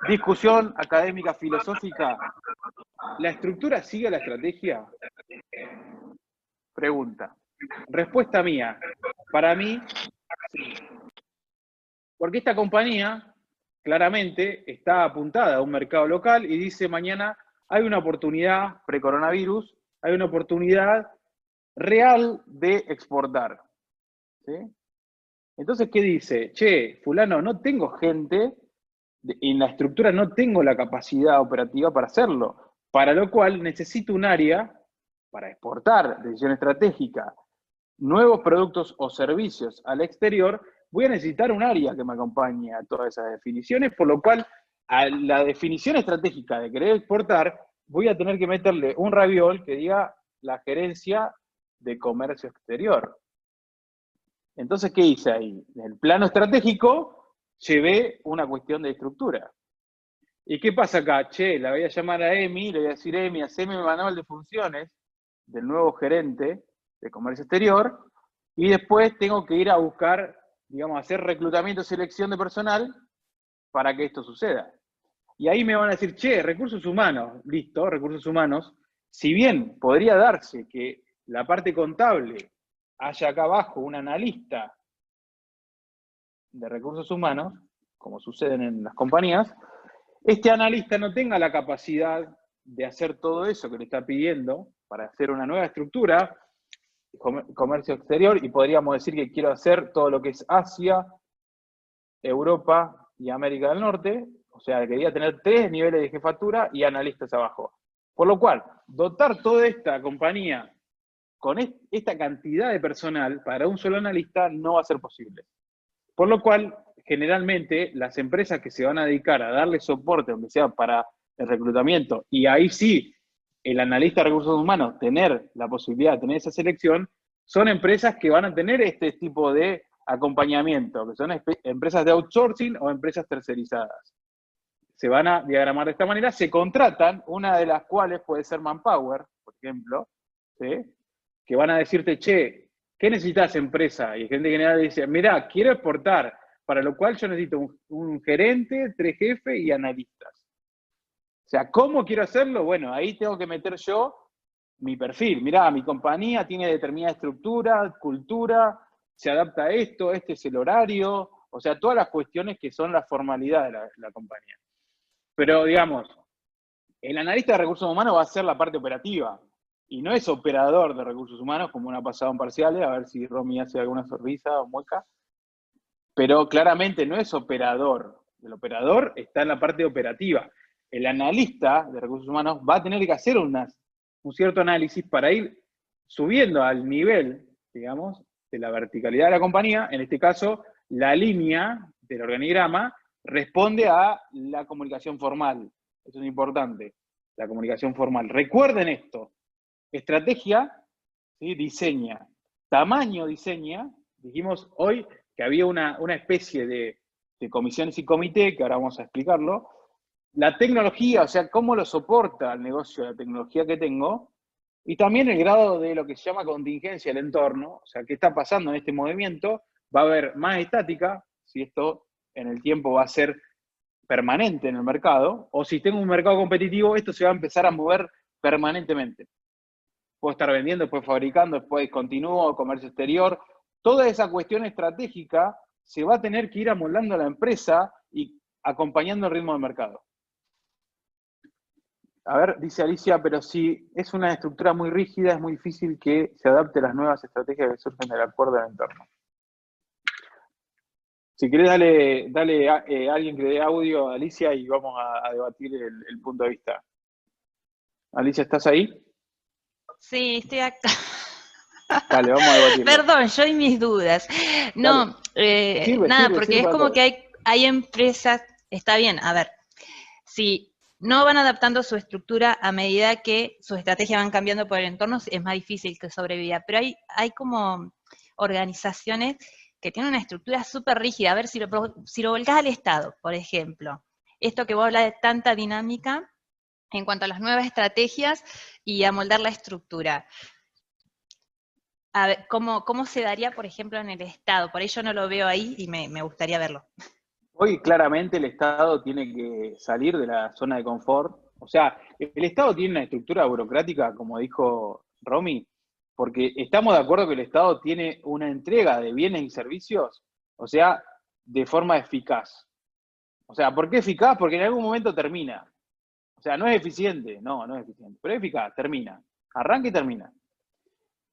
discusión académica, filosófica, ¿la estructura sigue la estrategia? Pregunta. Respuesta mía. Para mí, sí. Porque esta compañía claramente está apuntada a un mercado local y dice mañana hay una oportunidad pre-coronavirus, hay una oportunidad real de exportar. ¿Sí? Entonces, ¿qué dice? Che, fulano, no tengo gente, en la estructura no tengo la capacidad operativa para hacerlo, para lo cual necesito un área para exportar, decisión estratégica, nuevos productos o servicios al exterior, voy a necesitar un área que me acompañe a todas esas definiciones, por lo cual a la definición estratégica de querer exportar, voy a tener que meterle un raviol que diga la gerencia de comercio exterior. Entonces, ¿qué hice ahí? En el plano estratégico, llevé una cuestión de estructura. ¿Y qué pasa acá? Che, la voy a llamar a Emi, le voy a decir, Emi, haceme el manual de funciones del nuevo gerente de comercio exterior, y después tengo que ir a buscar, digamos, hacer reclutamiento y selección de personal para que esto suceda. Y ahí me van a decir, che, recursos humanos, listo, recursos humanos, si bien podría darse que la parte contable haya acá abajo un analista de recursos humanos, como suceden en las compañías, este analista no tenga la capacidad de hacer todo eso que le está pidiendo para hacer una nueva estructura, comercio exterior, y podríamos decir que quiero hacer todo lo que es Asia, Europa y América del Norte, o sea, quería tener 3 niveles de jefatura y analistas abajo. Por lo cual, dotar toda esta compañía con esta cantidad de personal para un solo analista no va a ser posible. Por lo cual, generalmente, las empresas que se van a dedicar a darle soporte, aunque sea para el reclutamiento, y ahí sí, el analista de recursos humanos tener la posibilidad de tener esa selección, son empresas que van a tener este tipo de acompañamiento, que son empresas de outsourcing o empresas tercerizadas. Se van a diagramar de esta manera, se contratan, una de las cuales puede ser Manpower, por ejemplo, ¿sí? Que van a decirte, che, ¿qué necesitas, empresa? Y el gerente general dice, mirá, quiero exportar, para lo cual yo necesito un gerente, 3 jefes y analistas. O sea, ¿cómo quiero hacerlo? Bueno, ahí tengo que meter yo mi perfil. Mirá, mi compañía tiene determinada estructura, cultura, se adapta a esto, este es el horario, o sea, todas las cuestiones que son la formalidad de la compañía. Pero, digamos, el analista de recursos humanos va a ser la parte operativa, y no es operador de recursos humanos, como una pasado en parciales, a ver si Romy hace alguna sonrisa o mueca, pero claramente no es operador. El operador está en la parte operativa. El analista de recursos humanos va a tener que hacer un cierto análisis para ir subiendo al nivel, digamos, de la verticalidad de la compañía. En este caso, la línea del organigrama responde a la comunicación formal. Eso es importante, la comunicación formal. Recuerden esto. Estrategia, ¿sí? Diseña. Tamaño diseña. Dijimos hoy, que había una especie de comisiones y comité, que ahora vamos a explicarlo, la tecnología, o sea, cómo lo soporta el negocio, la tecnología que tengo, y también el grado de lo que se llama contingencia del entorno, o sea, qué está pasando en este movimiento, va a haber más estática, si esto en el tiempo va a ser permanente en el mercado, o si tengo un mercado competitivo, esto se va a empezar a mover permanentemente. Puedo estar vendiendo, después fabricando, después continúo, comercio exterior. Toda esa cuestión estratégica se va a tener que ir amoldando a la empresa y acompañando el ritmo del mercado. A ver, dice Alicia, pero si es una estructura muy rígida, es muy difícil que se adapte a las nuevas estrategias que surgen del acuerdo del entorno. Si querés, dale a alguien que dé audio a Alicia y vamos a debatir el punto de vista. Alicia, ¿estás ahí? Sí, estoy acá. Dale, vamos a debatirlo. Perdón, yo y mis dudas. No, nada, porque es como que hay empresas, está bien, a ver, si no van adaptando su estructura a medida que sus estrategias van cambiando por el entorno, es más difícil que sobreviva. Pero hay como organizaciones que tienen una estructura súper rígida. A ver, si lo volcás al Estado, por ejemplo, esto que vos hablas de tanta dinámica en cuanto a las nuevas estrategias y a moldar la estructura. A ver, ¿cómo se daría, por ejemplo, en el Estado? Por ahí yo no lo veo ahí y me gustaría verlo. Hoy claramente el Estado tiene que salir de la zona de confort. O sea, el Estado tiene una estructura burocrática, como dijo Romy, porque estamos de acuerdo que el Estado tiene una entrega de bienes y servicios, o sea, de forma eficaz. O sea, ¿por qué eficaz? Porque en algún momento termina. O sea, no es eficiente, no es eficiente, pero es eficaz, termina. Arranca y termina.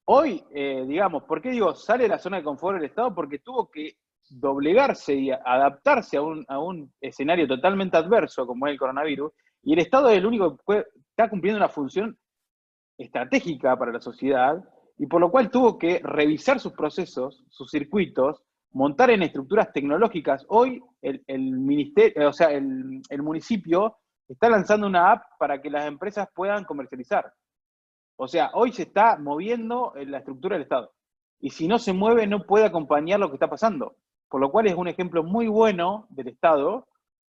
Hoy, digamos, ¿por qué digo sale de la zona de confort del Estado? Porque tuvo que doblegarse y adaptarse a un escenario totalmente adverso como es el coronavirus, y el Estado es el único que está cumpliendo una función estratégica para la sociedad, y por lo cual tuvo que revisar sus procesos, sus circuitos, montar en estructuras tecnológicas. Hoy el ministerio, o sea, el municipio está lanzando una app para que las empresas puedan comercializar. O sea, hoy se está moviendo en la estructura del Estado. Y si no se mueve, no puede acompañar lo que está pasando. Por lo cual es un ejemplo muy bueno del Estado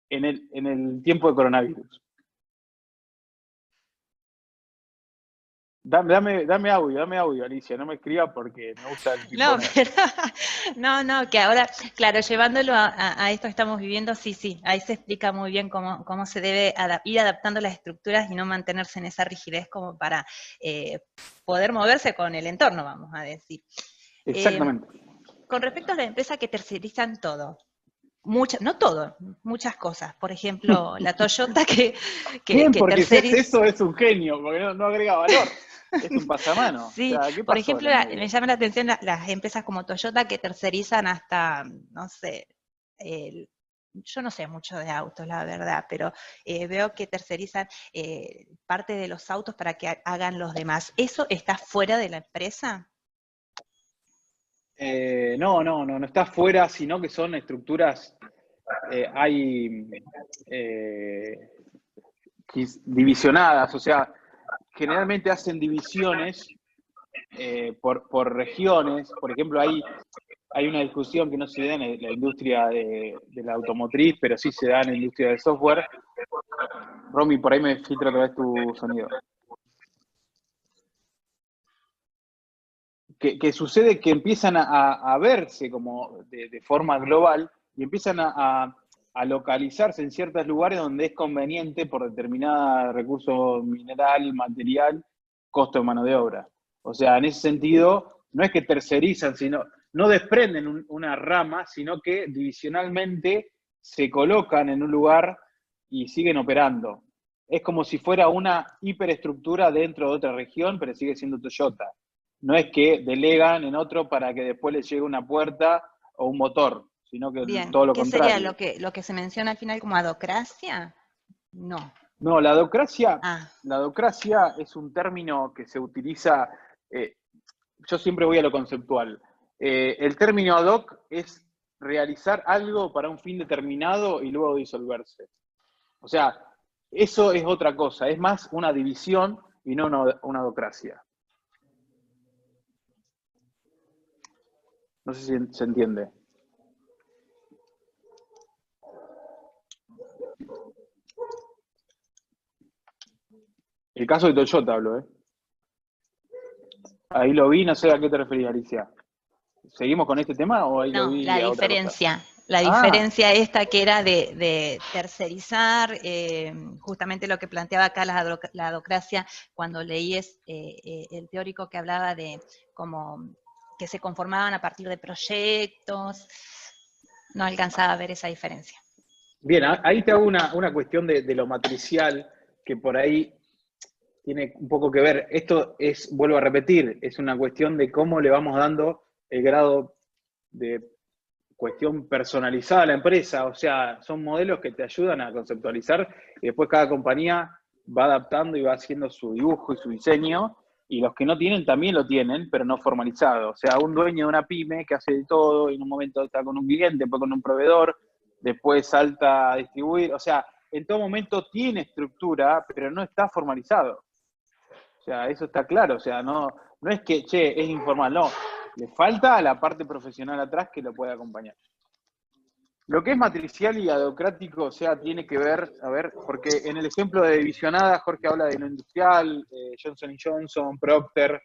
en el tiempo de coronavirus. Dame audio, Alicia, no me escriba porque me gusta el tipo. No, pero, no, que ahora, claro, llevándolo a esto que estamos viviendo, sí, ahí se explica muy bien cómo se debe ir adaptando las estructuras y no mantenerse en esa rigidez como para poder moverse con el entorno, vamos a decir. Exactamente. Con respecto a las empresas que tercerizan todo, no todo, muchas cosas. Por ejemplo, la Toyota que Bien, porque terceriza. si hace eso es un genio, porque no agrega valor. Es un pasamano. Sí, o sea, ¿qué por pasó ejemplo, me llama la atención las empresas como Toyota que tercerizan hasta, no sé, yo no sé mucho de autos, la verdad, pero veo que tercerizan parte de los autos para que hagan los demás. ¿Eso está fuera de la empresa? No está fuera, sino que son estructuras, hay divisionadas, o sea, generalmente hacen divisiones por regiones. Por ejemplo, hay una discusión que no se da en la industria de la automotriz, pero sí se da en la industria del software. Romy, por ahí me filtra otra vez tu sonido. Que sucede que empiezan a verse como de forma global y empiezan a localizarse en ciertos lugares donde es conveniente por determinado recurso mineral, material, costo de mano de obra. O sea, en ese sentido, no es que tercerizan, sino no desprenden una rama, sino que divisionalmente se colocan en un lugar y siguen operando. Es como si fuera una hiperestructura dentro de otra región, pero sigue siendo Toyota. No es que delegan en otro para que después les llegue una puerta o un motor, sino que Bien, todo lo ¿qué contrario. sería lo que se menciona al final como adocracia? No. No, la adocracia Ah. es un término que se utiliza, yo siempre voy a lo conceptual. El término ad hoc es realizar algo para un fin determinado y luego disolverse. O sea, eso es otra cosa, es más una división y no una adocracia. No sé si se entiende. El caso de Toyota hablo, ¿eh? Ahí lo vi, no sé a qué te referías, Alicia. ¿Seguimos con este tema o ahí lo No, vi a otra cosa? la Ah, diferencia esta que era de tercerizar, justamente lo que planteaba acá la adocracia, cuando leí el teórico que hablaba de como que se conformaban a partir de proyectos, no alcanzaba a ver esa diferencia. bien, ahí te hago una cuestión de lo matricial, que por ahí tiene un poco que ver. Esto es, vuelvo a repetir, es una cuestión de cómo le vamos dando el grado de cuestión personalizada a la empresa. O sea, son modelos que te ayudan a conceptualizar y después cada compañía va adaptando y va haciendo su dibujo y su diseño, y los que no tienen también lo tienen, pero no formalizado. O sea, un dueño de una pyme que hace de todo y en un momento está con un cliente, después con un proveedor, después salta a distribuir. O sea, en todo momento tiene estructura, pero no está formalizado. O sea, eso está claro. O sea, no es que, che, es informal, no. Le falta la parte profesional atrás que lo pueda acompañar. Lo que es matricial y adocrático, o sea, tiene que ver, a ver, porque en el ejemplo de divisionada, Jorge habla de lo industrial, Johnson & Johnson, Procter,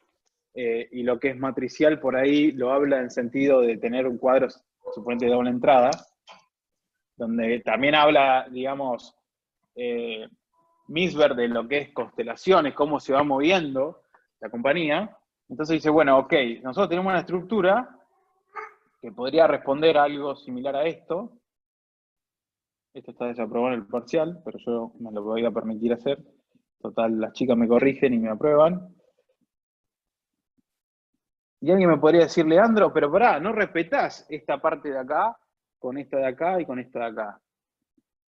y lo que es matricial por ahí lo habla en sentido de tener un cuadro, suponete, de doble entrada, donde también habla, digamos, Misberg de lo que es constelaciones, cómo se va moviendo la compañía. Entonces dice, bueno, ok, nosotros tenemos una estructura que podría responder a algo similar a esto. Esto está desaprobado en el parcial, pero yo me lo voy a permitir hacer. Total, las chicas me corrigen y me aprueban. Y alguien me podría decir, Leandro, pero pará, no respetás esta parte de acá, con esta de acá y con esta de acá.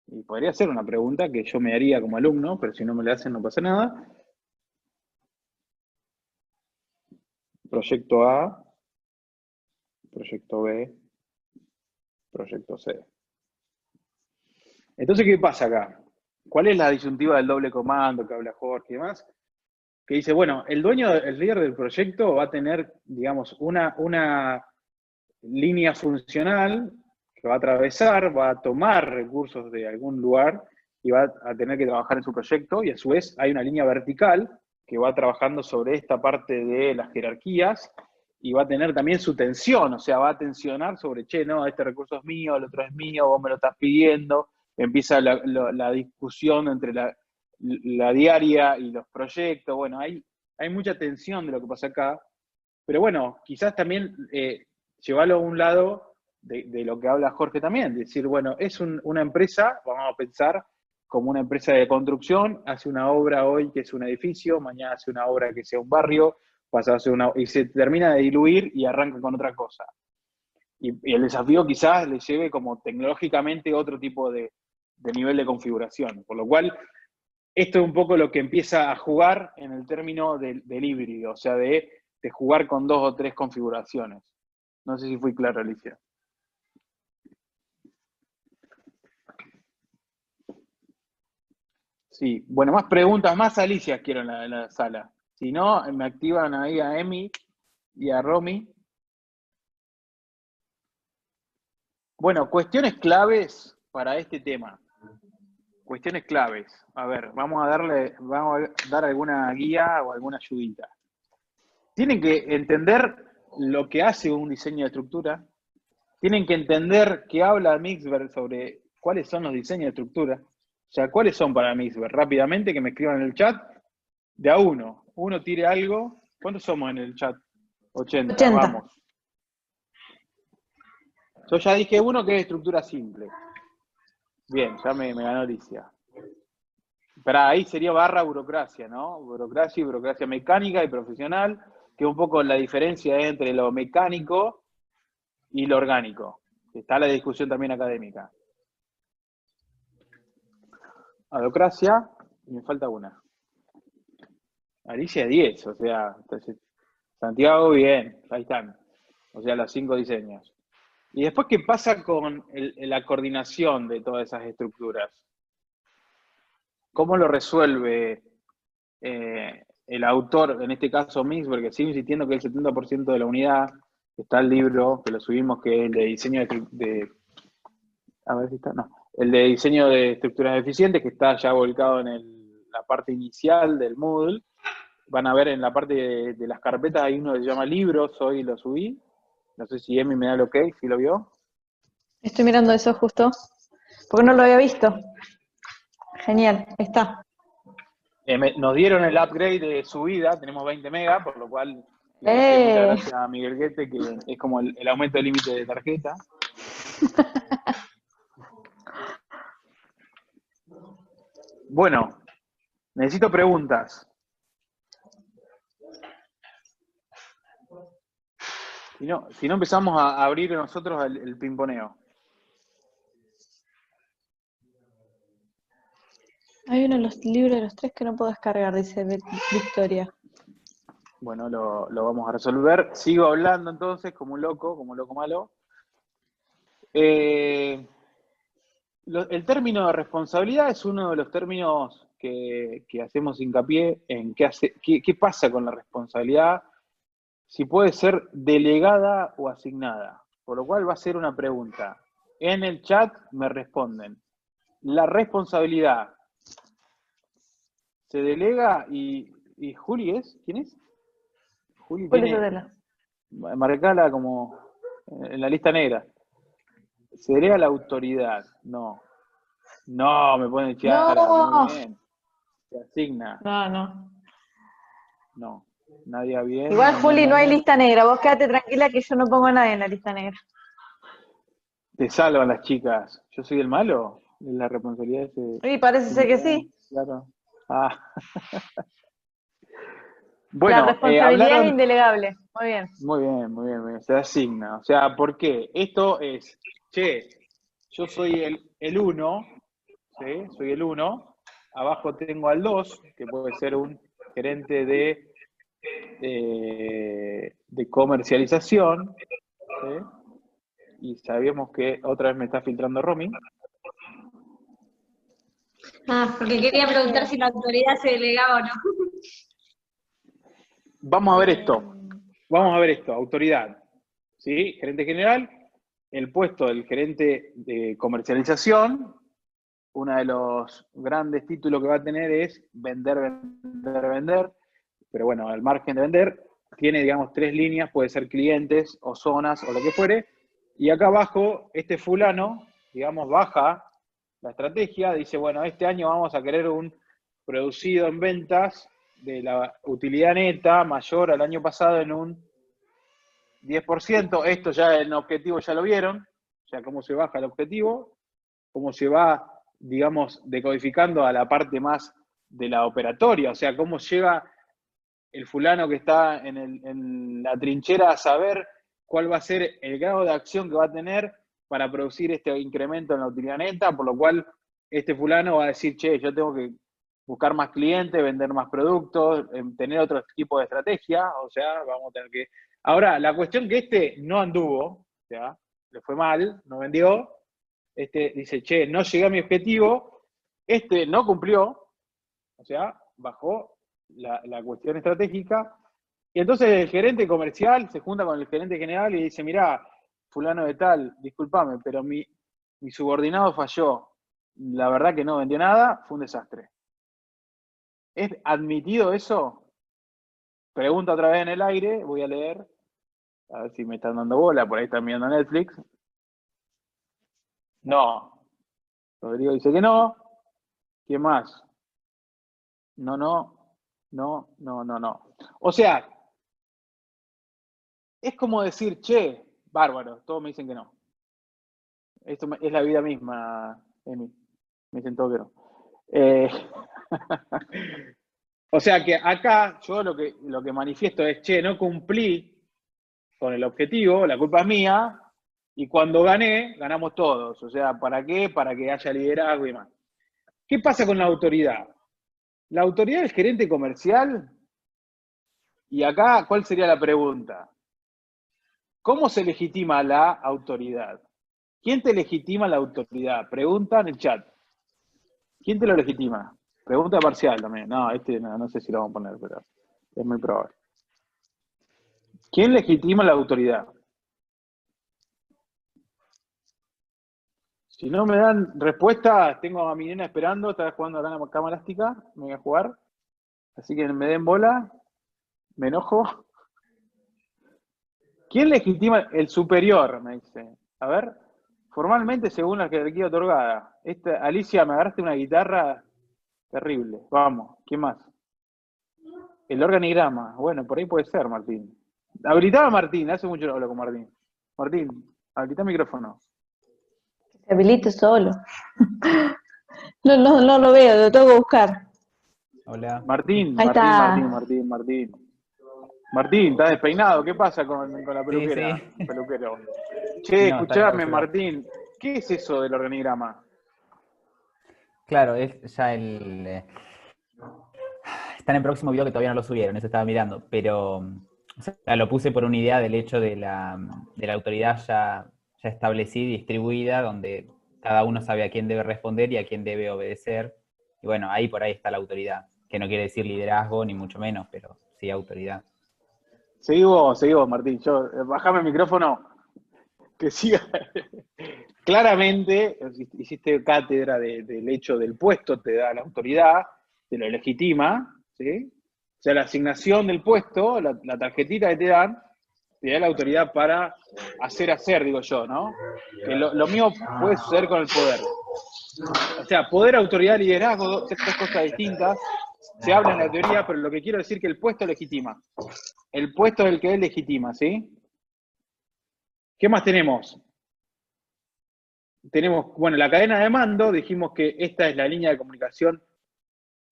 Y podría ser una pregunta que yo me haría como alumno, pero si no me la hacen no pasa nada. Proyecto A, proyecto B, proyecto C. Entonces, ¿qué pasa acá? ¿Cuál es la disyuntiva del doble comando que habla Jorge y demás? Que dice, bueno, el dueño, el líder del proyecto va a tener, digamos, una línea funcional que va a atravesar, va a tomar recursos de algún lugar y va a tener que trabajar en su proyecto, y a su vez hay una línea vertical que va trabajando sobre esta parte de las jerarquías y va a tener también su tensión, o sea, va a tensionar sobre, che, no, este recurso es mío, el otro es mío, vos me lo estás pidiendo, empieza la discusión entre la diaria y los proyectos. Bueno, hay mucha tensión de lo que pasa acá, pero bueno, quizás también llevarlo a un lado de lo que habla Jorge también, decir, bueno, es una empresa, vamos a pensar como una empresa de construcción, hace una obra hoy que es un edificio, mañana hace una obra que sea un barrio, pasa a hacer y se termina de diluir y arranca con otra cosa. Y el desafío quizás le lleve como tecnológicamente otro tipo de nivel de configuración, por lo cual esto es un poco lo que empieza a jugar en el término del híbrido, o sea, de jugar con 2 o 3 configuraciones. No sé si fui claro, Alicia. Sí, bueno, más preguntas, más Alicia quiero en la sala. Si no, me activan ahí a Emi y a Romy. Bueno, cuestiones claves para este tema. Cuestiones claves. A ver, vamos a dar alguna guía o alguna ayudita. Tienen que entender lo que hace un diseño de estructura. Tienen que entender que habla Misberg sobre cuáles son los diseños de estructura. O sea, ¿cuáles son para Misberg? Rápidamente, que me escriban en el chat. De a uno. Uno tire algo. ¿Cuántos somos en el chat? 80. Vamos. Yo ya dije uno que es estructura simple. Bien, ya me ganó Alicia. Pero ahí sería barra burocracia, ¿no? Burocracia y burocracia mecánica y profesional, que un poco la diferencia es entre lo mecánico y lo orgánico. Está la discusión también académica. Adocracia, y me falta una. Alicia 10, o sea, Santiago, bien, ahí están. O sea, los 5 diseños. Y después, ¿qué pasa con la coordinación de todas esas estructuras? ¿Cómo lo resuelve el autor, en este caso Misberg, que sigue insistiendo que el 70% de la unidad, está el libro, que lo subimos, que es el de diseño a ver si está, no, el de diseño de estructuras eficientes, que está ya volcado en la parte inicial del Moodle. Van a ver en la parte de las carpetas hay uno que se llama libros, hoy lo subí. No sé si Emi me da el ok, si lo vio. Estoy mirando eso justo, porque no lo había visto. Genial, está. Nos dieron el upgrade de subida, tenemos 20 megas, por lo cual le dije muchas gracias a Miguel Guete, que es como el aumento del límite de tarjeta. Bueno, necesito preguntas. Si no empezamos a abrir nosotros el pimponeo. Hay uno de los libros de los 3 que no puedo descargar, dice Victoria. Bueno, lo vamos a resolver. Sigo hablando entonces como un loco malo. El término de responsabilidad es uno de los términos que hacemos hincapié en qué pasa con la responsabilidad, si puede ser delegada o asignada. Por lo cual va a ser una pregunta. En el chat me responden. La responsabilidad se delega y Juli es, ¿quién es? Juli tiene, marcala como en la lista negra. Se delega la autoridad, no. No, me pone Chiara, no. muy bien. Se asigna. No. Nadie bien. Igual, Juli, no hay lista negra. Vos quédate tranquila que yo no pongo a nadie en la lista negra. Te salvan las chicas. ¿Yo soy el malo? ¿Es la responsabilidad de ese? Sí, parece ser que sí. Claro. Ah. Bueno, la responsabilidad es indelegable. Muy bien. Se asigna. O sea, ¿por qué? Esto es, yo soy el 1, ¿sí? Soy el 1. Abajo tengo al 2, que puede ser un gerente de comercialización, ¿sí? Y sabemos que otra vez me está filtrando Romy. Porque quería preguntar si la autoridad se delegaba o no. Vamos a ver esto, autoridad, ¿sí? Gerente general, el puesto del gerente de comercialización, uno de los grandes títulos que va a tener es vender, pero bueno, al margen de vender, tiene, digamos, 3 líneas, puede ser clientes o zonas o lo que fuere, y acá abajo, este fulano, digamos, baja la estrategia, dice, bueno, este año vamos a querer un producido en ventas de la utilidad neta mayor al año pasado en un 10%, esto ya en objetivo ya lo vieron, o sea, cómo se baja el objetivo, cómo se va, digamos, decodificando a la parte más de la operatoria, o sea, cómo llega el fulano que está en la trinchera a saber cuál va a ser el grado de acción que va a tener para producir este incremento en la utilidad neta, por lo cual este fulano va a decir, yo tengo que buscar más clientes, vender más productos, tener otro tipo de estrategia, o sea, vamos a tener que... Ahora, la cuestión que no anduvo, o sea, le fue mal, no vendió, dice, no llegué a mi objetivo, no cumplió, o sea, bajó la cuestión estratégica, y entonces el gerente comercial se junta con el gerente general y dice, mirá, fulano de tal, discúlpame, pero mi subordinado falló, la verdad que no vendió nada, fue un desastre. ¿Es admitido eso? Pregunta otra vez en el aire, voy a leer, a ver si me están dando bola, por ahí están viendo Netflix. No. Rodrigo dice que no. ¿Quién más? No. O sea, es como decir, bárbaro, todos me dicen que no. Esto es la vida misma, Emi. Me dicen todo que no. O sea que acá yo lo que manifiesto es, no cumplí con el objetivo, la culpa es mía, y cuando gané, ganamos todos. O sea, ¿para qué? Para que haya liderazgo y más. ¿Qué pasa con la autoridad? La autoridad es gerente comercial, y acá, ¿cuál sería la pregunta? ¿Cómo se legitima la autoridad? ¿Quién te legitima la autoridad? Pregunta en el chat. ¿Quién te lo legitima? Pregunta parcial también. No sé si lo vamos a poner, pero es muy probable. ¿Quién legitima la autoridad? Si no me dan respuesta, tengo a mi nena esperando, está jugando acá en la cama elástica, me voy a jugar. Así que me den bola, me enojo. ¿Quién legitima el superior? Me dice. A ver, formalmente según la jerarquía otorgada. Alicia, me agarraste una guitarra terrible. Vamos, ¿quién más? El organigrama. Bueno, por ahí puede ser, Martín. Habilitaba a Martín, hace mucho no hablo con Martín. Martín, habilita el micrófono. Se habilite solo. No lo veo, lo tengo que buscar. Hola. Martín, Ahí está. Martín, está despeinado. ¿Qué pasa con la peluquera? Sí. Peluquero. Che, No, está escuchame, clausurado. Martín. ¿Qué es eso del organigrama? Claro, es ya está en el próximo video que todavía no lo subieron, eso estaba mirando, pero o sea, lo puse por una idea del hecho de la autoridad ya establecida y distribuida, donde cada uno sabe a quién debe responder y a quién debe obedecer. Y bueno, por ahí está la autoridad, que no quiere decir liderazgo, ni mucho menos, pero sí autoridad. Seguí vos, Martín. Bajame el micrófono, que siga. Claramente, hiciste cátedra del hecho del puesto, te da la autoridad, te lo legitima, ¿sí? O sea, la asignación del puesto, la tarjetita que te dan, te da la autoridad para hacer, digo yo, ¿no? Que lo mío puede suceder con el poder. O sea, poder, autoridad, liderazgo, tres cosas distintas. Se habla en la teoría, pero lo que quiero decir es que el puesto legitima. El puesto es el que él legitima, ¿sí? ¿Qué más tenemos? Tenemos, bueno, la cadena de mando, dijimos que esta es la línea de comunicación,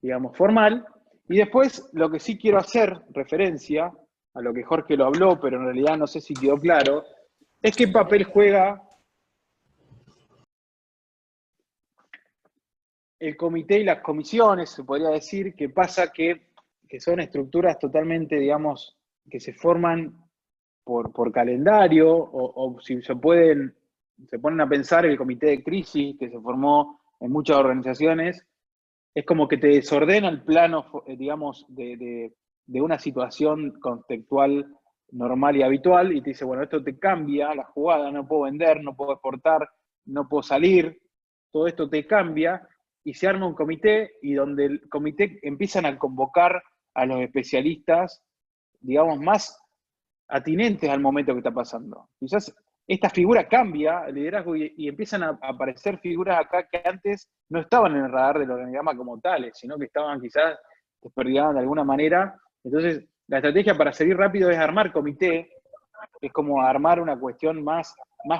digamos, formal. Y después, lo que sí quiero hacer referencia, a lo que Jorge lo habló, pero en realidad no sé si quedó claro, es qué papel juega el comité y las comisiones, se podría decir, que pasa que son estructuras totalmente, digamos, que se forman por calendario, o si se ponen a pensar el comité de crisis que se formó en muchas organizaciones, es como que te desordena el plano, digamos, de una situación contextual normal y habitual, y te dice, bueno, esto te cambia la jugada, no puedo vender, no puedo exportar, no puedo salir, todo esto te cambia, y se arma un comité, y donde el comité empiezan a convocar a los especialistas, digamos, más atinentes al momento que está pasando. Quizás esta figura cambia el liderazgo y empiezan a aparecer figuras acá que antes no estaban en el radar del organigrama como tales, sino que estaban quizás desperdigadas de alguna manera. Entonces, la estrategia para seguir rápido es armar comité, es como armar una cuestión más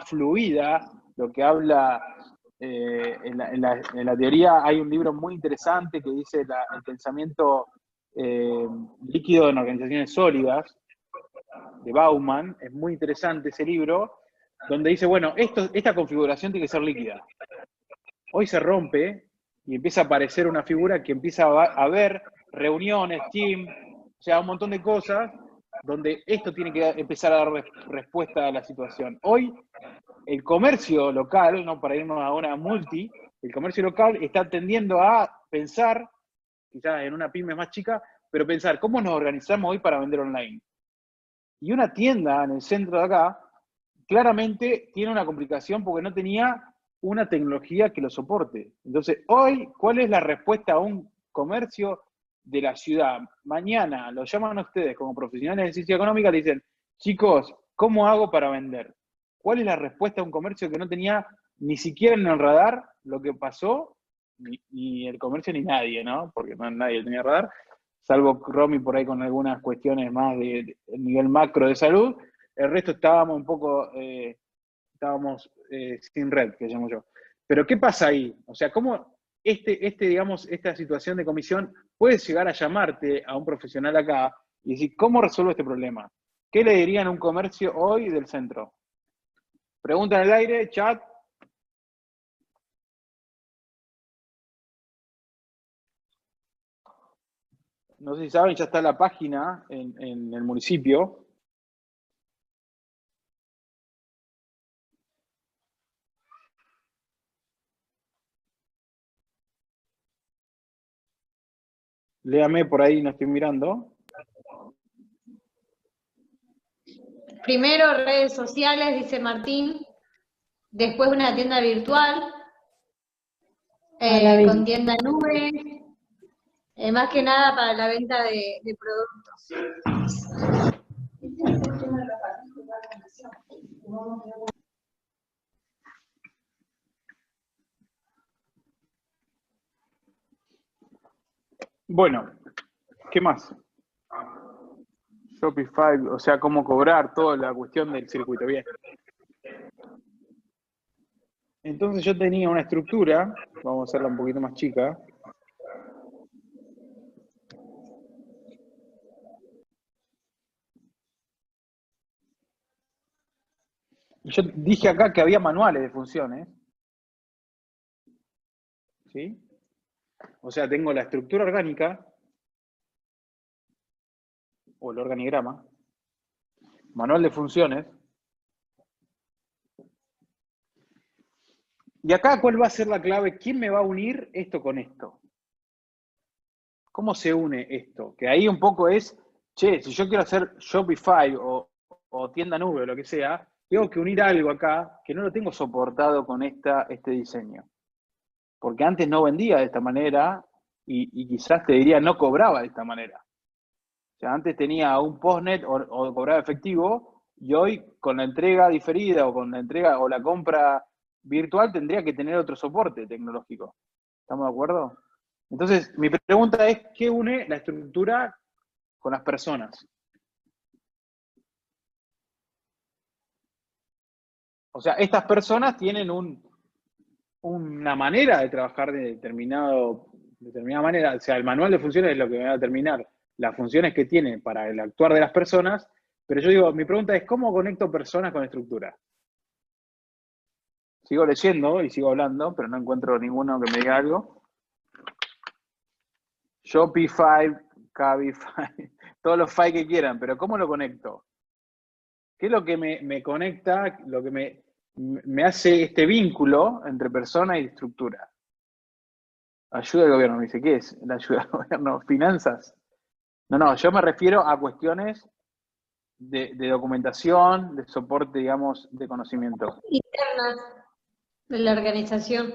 fluida, lo que habla en la teoría. Hay un libro muy interesante que dice el pensamiento líquido en organizaciones sólidas, de Bauman, es muy interesante ese libro, donde dice, bueno, esta configuración tiene que ser líquida. Hoy se rompe y empieza a aparecer una figura que empieza a ver reuniones, team, o sea, un montón de cosas, donde esto tiene que empezar a dar respuesta a la situación. Hoy, el comercio local, ¿no? Para irnos a una multi, el comercio local está tendiendo a pensar, quizás en una pyme más chica, pero pensar, ¿cómo nos organizamos hoy para vender online? Y una tienda en el centro de acá, claramente tiene una complicación porque no tenía una tecnología que lo soporte. Entonces, hoy, ¿cuál es la respuesta a un comercio de la ciudad? Mañana lo llaman a ustedes como profesionales de ciencia económica, le dicen, chicos, ¿cómo hago para vender? ¿Cuál es la respuesta a un comercio que no tenía ni siquiera en el radar lo que pasó? Ni el comercio ni nadie, ¿no? Porque nadie tenía radar, salvo Romy por ahí con algunas cuestiones más de nivel macro de salud. El resto estábamos un poco, sin red, que llamo yo. Pero ¿qué pasa ahí? O sea, ¿cómo digamos, esta situación de comisión puede llegar a llamarte a un profesional acá y decir, ¿cómo resuelvo este problema? ¿Qué le dirían a un comercio hoy del centro? Pregunta en el aire, chat. No sé si saben, ya está la página en el municipio. Léame por ahí, no estoy mirando. Primero redes sociales, dice Martín. Después una tienda virtual. con tienda nube, más que nada para la venta de productos. Bueno, ¿qué más? Shopify, o sea, cómo cobrar, toda la cuestión del circuito, bien. Entonces yo tenía una estructura, vamos a hacerla un poquito más chica. Y yo dije acá que había manuales de funciones. ¿Sí? O sea, tengo la estructura orgánica, o el organigrama, manual de funciones. Y acá, ¿cuál va a ser la clave? ¿Quién me va a unir esto con esto? ¿Cómo se une esto? Que ahí un poco es, che, si yo quiero hacer Shopify o tienda nube o lo que sea, tengo que unir algo acá que no lo tengo soportado con este diseño. Porque antes no vendía de esta manera y quizás te diría no cobraba de esta manera. O sea, antes tenía un postnet o cobraba efectivo y hoy con la entrega diferida o con la entrega o la compra virtual tendría que tener otro soporte tecnológico. ¿Estamos de acuerdo? Entonces, mi pregunta es, ¿qué une la estructura con las personas? O sea, estas personas tienen una manera de trabajar de determinada manera. O sea, el manual de funciones es lo que me va a determinar las funciones que tiene para el actuar de las personas, pero yo digo, mi pregunta es, ¿cómo conecto personas con estructura? Sigo leyendo y sigo hablando, pero no encuentro ninguno que me diga algo. Shopify, Cabify, todos los Fy que quieran, pero ¿cómo lo conecto? ¿Qué es lo que me conecta, lo que me hace este vínculo entre persona y estructura? Ayuda del gobierno, me dice, ¿qué es la ayuda del gobierno? ¿Finanzas? No, yo me refiero a cuestiones de documentación, de soporte, digamos, de conocimiento. Internas de la organización.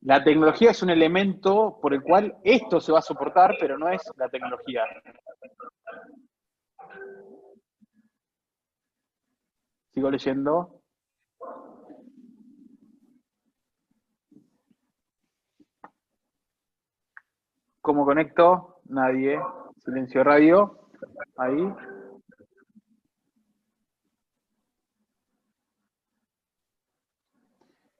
La tecnología es un elemento por el cual esto se va a soportar, pero no es la tecnología. Sigo leyendo. ¿Cómo conecto? Nadie. Silencio radio. Ahí.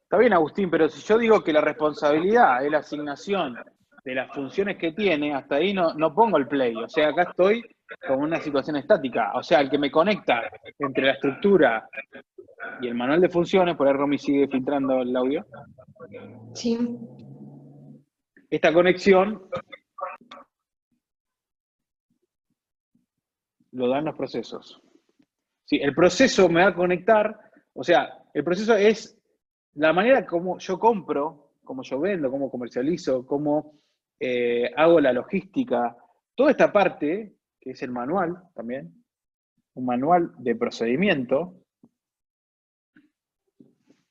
Está bien, Agustín, pero si yo digo que la responsabilidad es la asignación de las funciones que tiene, hasta ahí no pongo el play. O sea, acá estoy como en una situación estática. O sea, el que me conecta entre la estructura y el manual de funciones, por ahí Romy sigue filtrando el audio. Sí. Esta conexión lo dan los procesos. Sí, el proceso me va a conectar, o sea, el proceso es la manera como yo compro, como yo vendo, cómo comercializo, cómo hago la logística, toda esta parte, que es el manual también, un manual de procedimiento,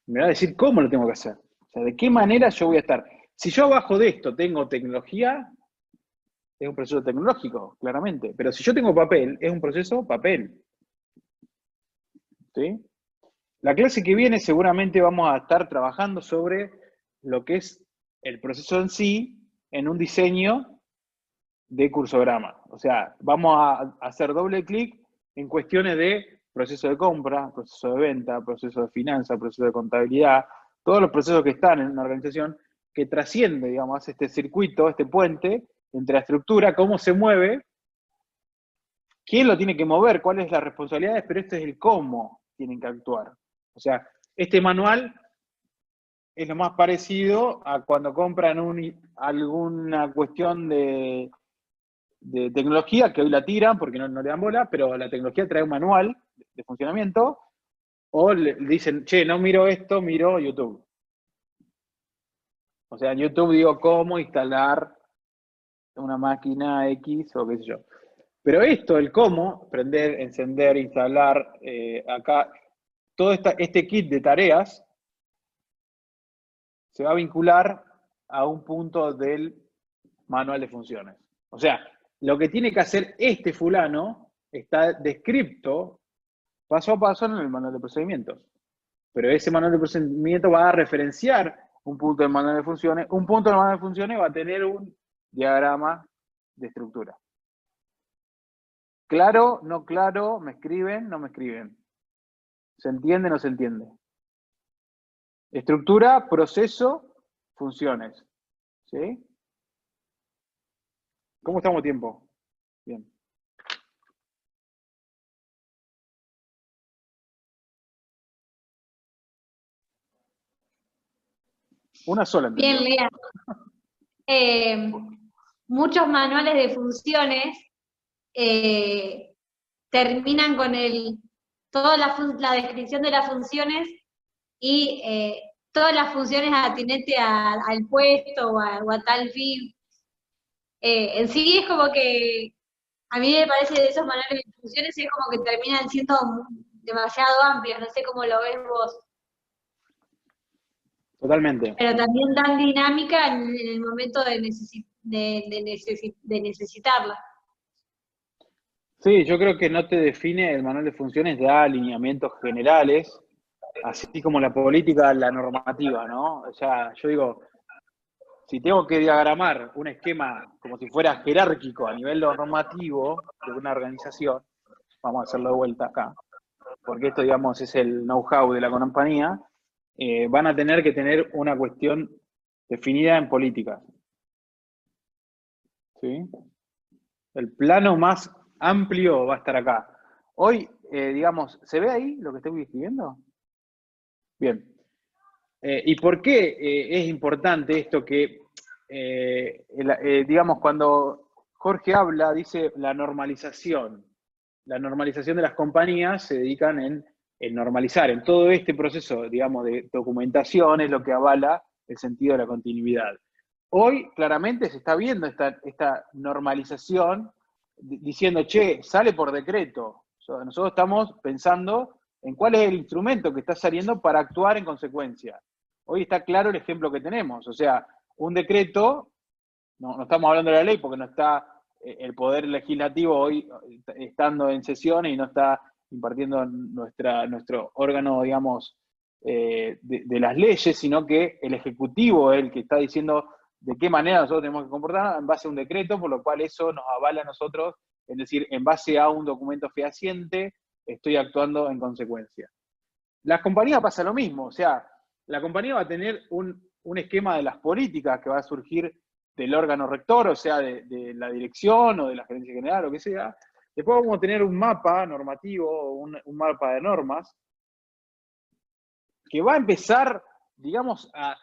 me va a decir cómo lo tengo que hacer. O sea, de qué manera yo voy a estar. Si yo abajo de esto tengo tecnología, es un proceso tecnológico, claramente. Pero si yo tengo papel, es un proceso papel. ¿Sí? La clase que viene seguramente vamos a estar trabajando sobre lo que es el proceso en sí, en un diseño de cursograma. O sea, vamos a hacer doble clic en cuestiones de proceso de compra, proceso de venta, proceso de finanza, proceso de contabilidad, todos los procesos que están en una organización que trasciende, digamos, este circuito, este puente entre la estructura, cómo se mueve, quién lo tiene que mover, cuáles son las responsabilidades, pero este es el cómo tienen que actuar. O sea, este manual es lo más parecido a cuando compran alguna cuestión de tecnología, que hoy la tiran porque no le dan bola, pero la tecnología trae un manual de funcionamiento, o le dicen, che, no miro esto, miro YouTube. O sea, en YouTube digo cómo instalar una máquina X o qué sé yo. Pero esto, el cómo, prender, encender, instalar, acá, todo este kit de tareas se va a vincular a un punto del manual de funciones. O sea, lo que tiene que hacer este fulano está descrito paso a paso en el manual de procedimientos. Pero ese manual de procedimientos va a referenciar un punto del manual de funciones. Un punto del manual de funciones va a tener un diagrama de estructura. ¿Claro? ¿No claro? ¿Me escriben? ¿No me escriben? ¿Se entiende? ¿No se entiende? Estructura, proceso, funciones. ¿Sí? ¿Cómo estamos de tiempo? Bien. Una sola, ¿entendió? Bien, Lea. Muchos manuales de funciones terminan con toda la descripción de las funciones y todas las funciones atinentes al puesto o a tal fin. En sí es como que, a mí me parece de esos manuales de funciones es como que terminan siendo demasiado amplios, no sé cómo lo ves vos. Totalmente. Pero también dan dinámica en el momento de necesitarla. Sí, yo creo que no te define el manual de funciones, da alineamientos generales, así como la política, la normativa, ¿no? O sea, yo digo, si tengo que diagramar un esquema como si fuera jerárquico a nivel normativo de una organización, vamos a hacerlo de vuelta acá, porque esto, digamos, es el know-how de la compañía, van a tener que tener una cuestión definida en políticas. ¿Sí? El plano más amplio va a estar acá. Hoy, digamos, ¿se ve ahí lo que estoy escribiendo? Bien. ¿Y por qué es importante esto que, digamos, cuando Jorge habla, dice la normalización? La normalización de las compañías se dedican en normalizar. En todo este proceso, digamos, de documentación es lo que avala el sentido de la continuidad. Hoy, claramente, se está viendo esta normalización diciendo, che, sale por decreto. Nosotros estamos pensando en cuál es el instrumento que está saliendo para actuar en consecuencia. Hoy está claro el ejemplo que tenemos. O sea, un decreto, no estamos hablando de la ley porque no está el Poder Legislativo hoy estando en sesiones y no está impartiendo nuestro órgano, digamos, de las leyes, sino que el Ejecutivo es el que está diciendo de qué manera nosotros tenemos que comportarnos en base a un decreto, por lo cual eso nos avala a nosotros, es decir, en base a un documento fehaciente, estoy actuando en consecuencia. Las compañías pasa lo mismo, o sea, la compañía va a tener un esquema de las políticas que va a surgir del órgano rector, o sea, de la dirección o de la gerencia general, o lo que sea. Después vamos a tener un mapa normativo, un mapa de normas, que va a empezar, digamos, a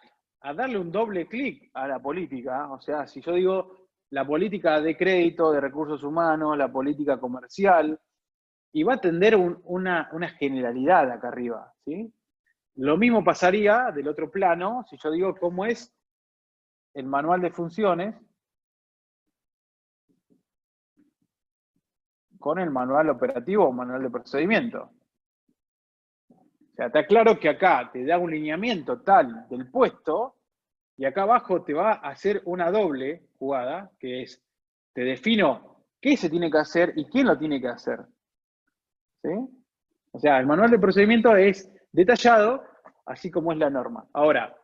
darle un doble clic a la política. O sea, si yo digo la política de crédito, de recursos humanos, la política comercial, y va a tener una generalidad acá arriba, ¿sí? Lo mismo pasaría del otro plano si yo digo cómo es el manual de funciones con el manual operativo o manual de procedimiento. O sea, está claro que acá te da un lineamiento tal del puesto y acá abajo te va a hacer una doble jugada, que es, te defino qué se tiene que hacer y quién lo tiene que hacer. ¿Sí? O sea, el manual de procedimiento es detallado, así como es la norma. Ahora,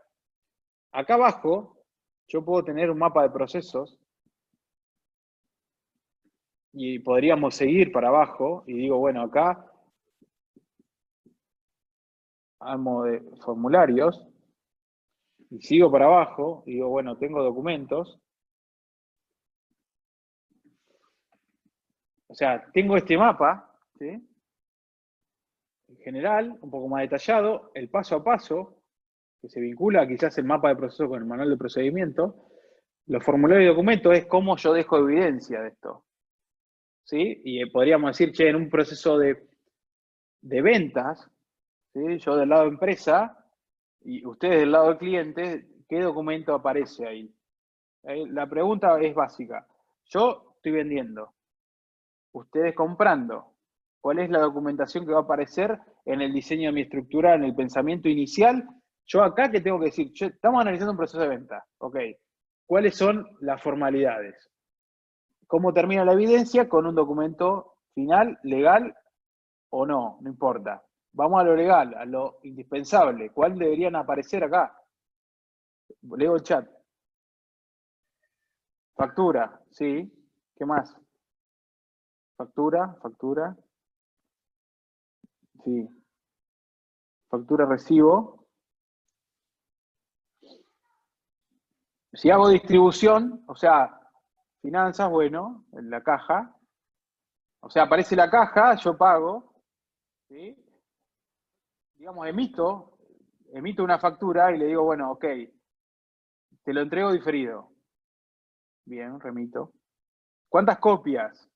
acá abajo, yo puedo tener un mapa de procesos y podríamos seguir para abajo y digo, bueno, acá armo de formularios y sigo para abajo y digo, bueno, tengo documentos. O sea, tengo este mapa, ¿sí? En general, un poco más detallado, el paso a paso, que se vincula quizás el mapa de proceso con el manual de procedimiento. Los formularios y documentos es cómo yo dejo evidencia de esto. ¿Sí? Y podríamos decir, che, en un proceso de ventas, ¿sí? Yo del lado de empresa y ustedes del lado del cliente, ¿qué documento aparece ahí? La pregunta es básica. Yo estoy vendiendo. ustedes comprando, cuál es la documentación que va a aparecer en el diseño de mi estructura, en el pensamiento inicial. Yo acá, ¿qué tengo que decir? Estamos analizando un proceso de venta, ok. ¿Cuáles son las formalidades? ¿Cómo termina la evidencia? Con un documento final, legal o no, no importa. Vamos a lo legal, a lo indispensable. ¿Cuál deberían aparecer acá? Leo el chat. Factura, sí. ¿Qué más? Factura. Sí. Factura, recibo. Si hago distribución, o sea, finanzas, bueno, en la caja. O sea, aparece la caja, yo pago. ¿Sí? Digamos, emito una factura y le digo, bueno, ok, te lo entrego diferido. Bien, remito. ¿Cuántas copias?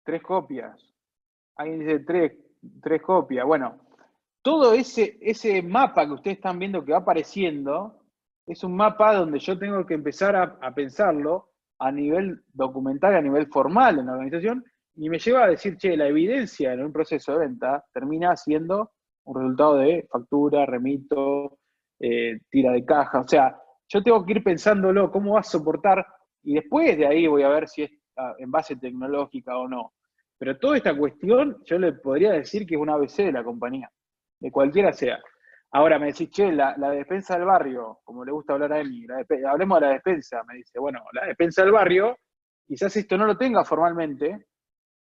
3 copias. Alguien dice 3 copias. Bueno, todo ese mapa que ustedes están viendo que va apareciendo, es un mapa donde yo tengo que empezar a pensarlo a nivel documental, a nivel formal en la organización, y me lleva a decir, che, la evidencia en un proceso de venta termina siendo un resultado de factura, remito, tira de caja. O sea, yo tengo que ir pensándolo, cómo va a soportar, y después de ahí voy a ver si es en base tecnológica o no. Pero toda esta cuestión, yo le podría decir que es un ABC de la compañía, de cualquiera sea. Ahora me decís, che, la despensa del barrio, como le gusta hablar a Emi, hablemos de la despensa, me dice, bueno, la despensa del barrio, quizás esto no lo tenga formalmente,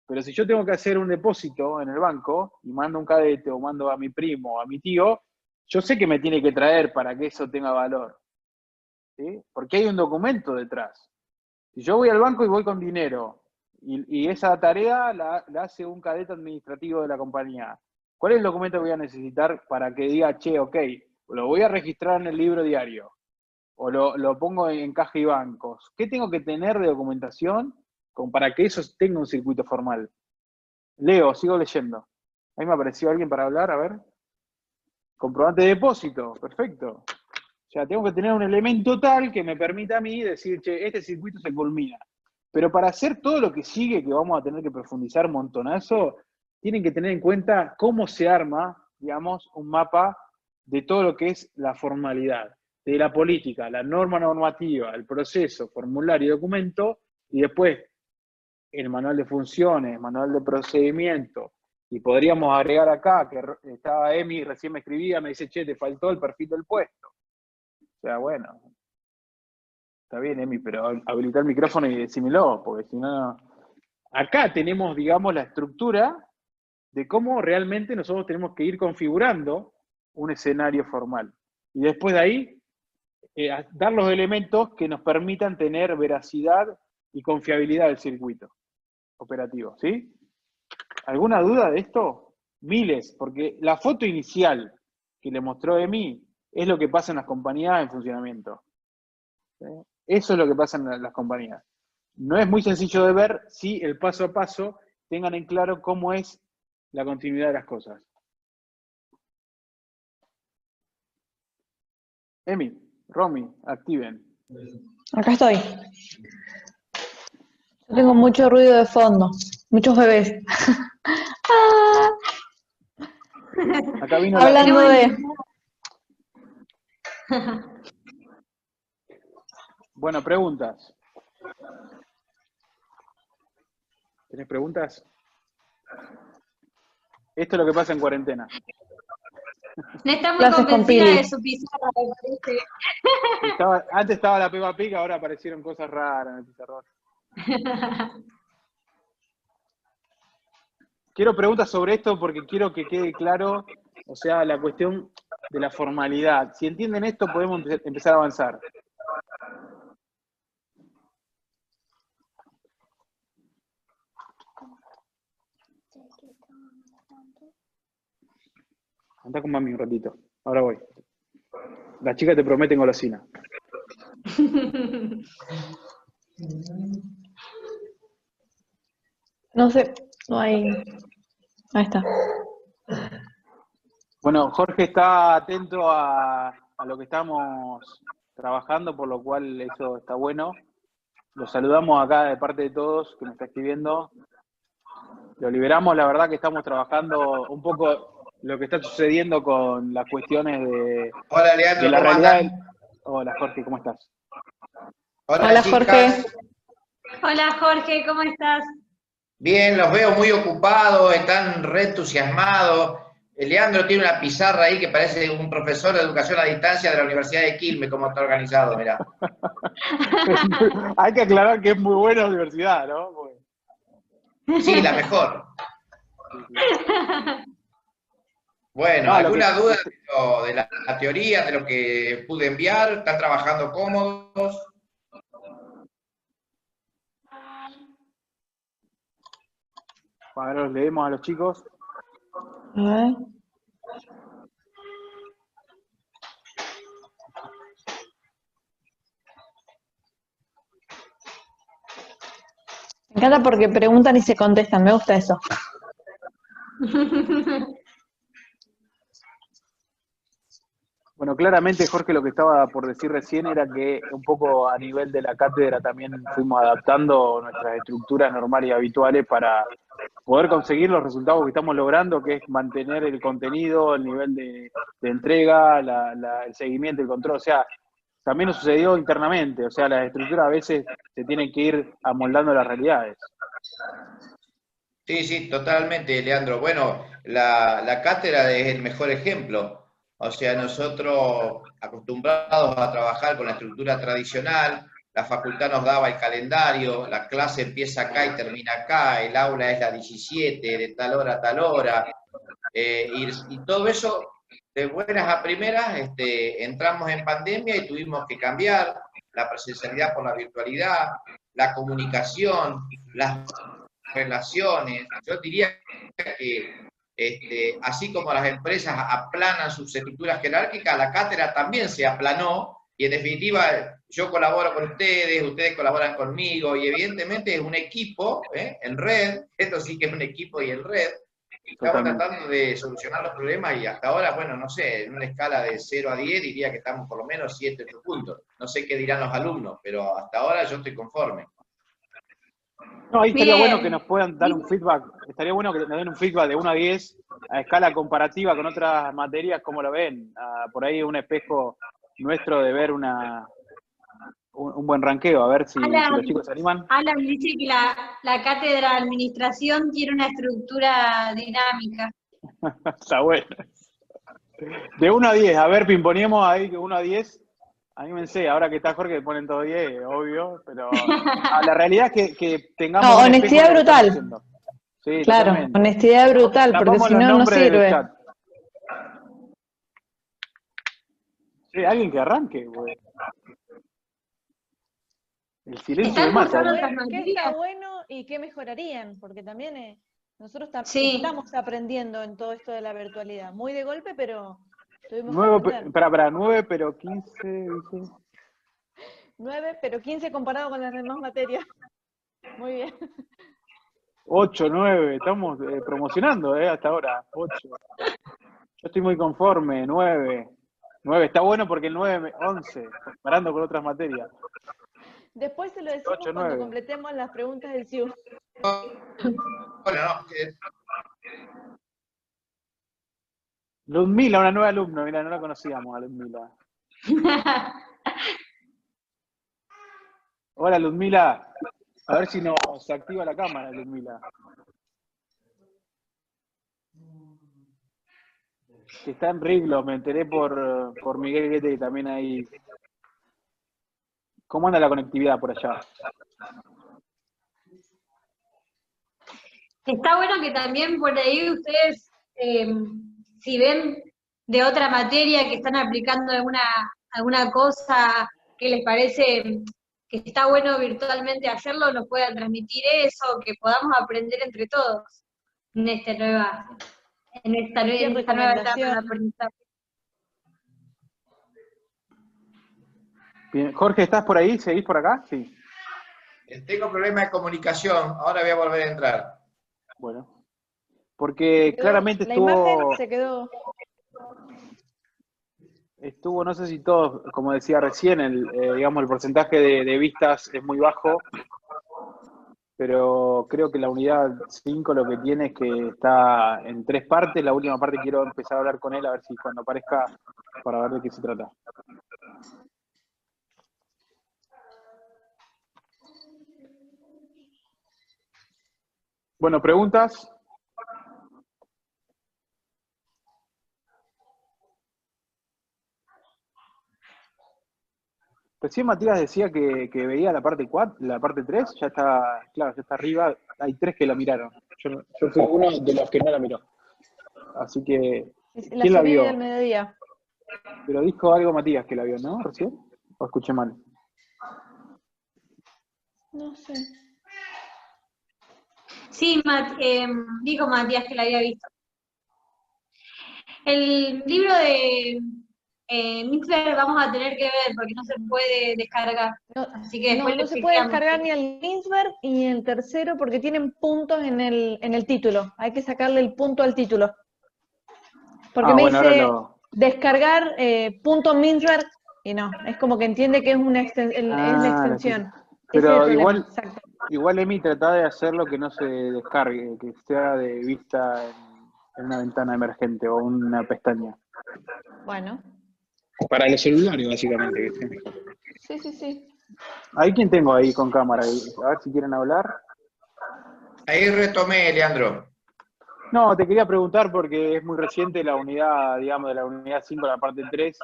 pero si yo tengo que hacer un depósito en el banco y mando un cadete o mando a mi primo o a mi tío, yo sé que me tiene que traer para que eso tenga valor, ¿sí? Porque hay un documento detrás. Si yo voy al banco y voy con dinero, y esa tarea la hace un cadete administrativo de la compañía, ¿cuál es el documento que voy a necesitar para que diga, che, ok, lo voy a registrar en el libro diario, o lo pongo en caja y bancos? ¿Qué tengo que tener de documentación para que eso tenga un circuito formal? Leo, sigo leyendo. Ahí me apareció alguien para hablar, a ver. Comprobante de depósito, perfecto. O sea, tengo que tener un elemento tal que me permita a mí decir, che, este circuito se culmina. Pero para hacer todo lo que sigue, que vamos a tener que profundizar un montonazo, tienen que tener en cuenta cómo se arma, digamos, un mapa de todo lo que es la formalidad, de la política, la norma normativa, el proceso, formulario y documento, y después el manual de funciones, manual de procedimiento. Y podríamos agregar acá, que estaba Emi, recién me escribía, me dice, che, te faltó el perfil del puesto. O sea, bueno, está bien, Emi, pero habilitar el micrófono y decímelo, porque si no... Acá tenemos, digamos, la estructura de cómo realmente nosotros tenemos que ir configurando un escenario formal. Y después de ahí, dar los elementos que nos permitan tener veracidad y confiabilidad del circuito operativo, ¿sí? ¿Alguna duda de esto? Miles, porque la foto inicial que le mostró Emi es lo que pasa en las compañías en funcionamiento. ¿Sí? Eso es lo que pasa en las compañías. No es muy sencillo de ver si el paso a paso tengan en claro cómo es la continuidad de las cosas. Emi, Romy, activen. Acá estoy. Yo tengo mucho ruido de fondo, muchos bebés. Acá vino Hablando de... Bueno, preguntas. ¿Tenés preguntas? Esto es lo que pasa en cuarentena. No está muy Clases con convencida Pili. de su pizarra, me parece. Antes estaba la Peppa Pig, ahora aparecieron cosas raras en el pizarrón. Quiero preguntas sobre esto porque quiero que quede claro, o sea, la cuestión de la formalidad. Si entienden esto, podemos empezar a avanzar. Anda con mami un ratito. Ahora voy. Las chicas te prometen golosina. No sé, no hay... Ahí está. Bueno, Jorge está atento a lo que estamos trabajando, por lo cual eso está bueno. Lo saludamos acá de parte de todos que nos está escribiendo. Lo liberamos, la verdad que estamos trabajando un poco lo que está sucediendo con las cuestiones Hola, Leandro, de la ¿cómo realidad. andan? Hola Jorge, ¿cómo estás? Hola, chicas. Jorge. Hola Jorge, ¿cómo estás? Bien, los veo muy ocupados, están re entusiasmados. Leandro tiene una pizarra ahí que parece un profesor de educación a distancia de la Universidad de Quilmes, cómo está organizado, mirá. Hay que aclarar que es muy buena universidad, ¿no? Sí, la mejor. Bueno, No, ¿alguna duda de la teoría, de lo que pude enviar? ¿Están trabajando cómodos? Ahora los leemos a los chicos. A ver. Me encanta porque preguntan y se contestan, me gusta eso. Bueno, claramente, Jorge, lo que estaba por decir recién era que un poco a nivel de la cátedra también fuimos adaptando nuestras estructuras normales y habituales para poder conseguir los resultados que estamos logrando, que es mantener el contenido, el nivel de entrega, el seguimiento, el control. O sea, también nos sucedió internamente. O sea, las estructuras a veces se tienen que ir amoldando a las realidades. Sí, sí, totalmente, Leandro. Bueno, la cátedra es el mejor ejemplo. O sea, nosotros acostumbrados a trabajar con la estructura tradicional, la facultad nos daba el calendario, la clase empieza acá y termina acá, el aula es la 17, de tal hora a tal hora, y todo eso, de buenas a primeras, entramos en pandemia y tuvimos que cambiar la presencialidad por la virtualidad, la comunicación, las relaciones. Yo diría que así como las empresas aplanan sus estructuras jerárquicas, la cátedra también se aplanó y en definitiva yo colaboro con ustedes, ustedes colaboran conmigo y evidentemente es un equipo en red, esto sí que es un equipo y en red. Estamos tratando de solucionar los problemas y hasta ahora, bueno, no sé, en una escala de 0 a 10 diría que estamos por lo menos 7, 8 puntos. No sé qué dirán los alumnos, pero hasta ahora yo estoy conforme. No, ahí estaría Bien. bueno que nos puedan dar un feedback, estaría bueno que nos den un feedback de 1 a 10 a escala comparativa con otras materias, ¿cómo lo ven? Por ahí un espejo nuestro de ver un buen ranqueo, a ver si los chicos se animan. Alan dice que la cátedra de administración tiene una estructura dinámica. Está bueno. De 1 a 10, a ver, pimponíamos ahí que 1 a 10. Anímense, ahora que está Jorge, ponen todo 10, obvio, pero la realidad es que tengamos. No, un honestidad espejo de lo que brutal. estamos haciendo. Sí, Claro, totalmente. honestidad brutal, porque Tapamos si los no, no nombres del sirve. chat. Sí, alguien que arranque, güey. El silencio me ¿Están mata. cursando otras ¿Qué materias? está bueno y qué mejorarían? Porque también nosotros Sí. estamos aprendiendo en todo esto de la virtualidad. Muy de golpe, pero tuvimos que 9, aprender. para 9, pero 15, dice. 9, pero 15 comparado con las demás materias. Muy bien. 8, 9, estamos promocionando hasta ahora. 8. Yo estoy muy conforme, 9. 9, está bueno porque el 9, 11, comparando con otras materias. Después se lo decimos 8, cuando 9. completemos las preguntas del CIU. Bueno, Ludmila, una nueva alumna, mira, no la conocíamos a Ludmila. Hola Ludmila, a ver si nos activa la cámara, Ludmila. Que está en Riglo, me enteré por Miguel Guete que también hay. ¿Cómo anda la conectividad por allá? Está bueno que también por ahí ustedes, si ven de otra materia que están aplicando alguna cosa que les parece que está bueno virtualmente hacerlo, nos puedan transmitir eso, que podamos aprender entre todos en esta nueva etapa de aprendizaje. Bien. Jorge, ¿estás por ahí? ¿Seguís por acá? Sí. Tengo problemas de comunicación, ahora voy a volver a entrar. Bueno. Porque claramente la estuvo. imagen se quedó. estuvo, no sé si todos, como decía recién, digamos, el porcentaje de vistas es muy bajo, pero creo que la unidad 5 lo que tiene es que está en 3 partes. La última parte quiero empezar a hablar con él, a ver si cuando aparezca, para ver de qué se trata. Bueno, ¿preguntas? Recién Matías decía que veía la parte 4, la parte 3, ya está, claro, ya está arriba. Hay 3 que la miraron. Yo fui uno de los que no la miró. Así que, ¿quién la subí vio? al mediodía. Pero dijo algo Matías que la vio, ¿no? ¿Recién? ¿O escuché mal? No sé. Sí, dijo Matías que la había visto. El libro de Mixler vamos a tener que ver porque no se puede descargar. Así que después No se puede descargar ni el Ginsberg ni el tercero porque tienen puntos en el título. Hay que sacarle el punto al título. Porque me dice descargar punto Ginsberg y no, es como que entiende que es una extensión. Pero igual Emi trata de hacerlo que no se descargue, que sea de vista en una ventana emergente o una pestaña. Bueno. Para los celulares, básicamente. Sí. ¿Hay quien tengo ahí con cámara? A ver si quieren hablar. Ahí retomé, Leandro. No, te quería preguntar porque es muy reciente la unidad, digamos, de la unidad 5 a la parte 3.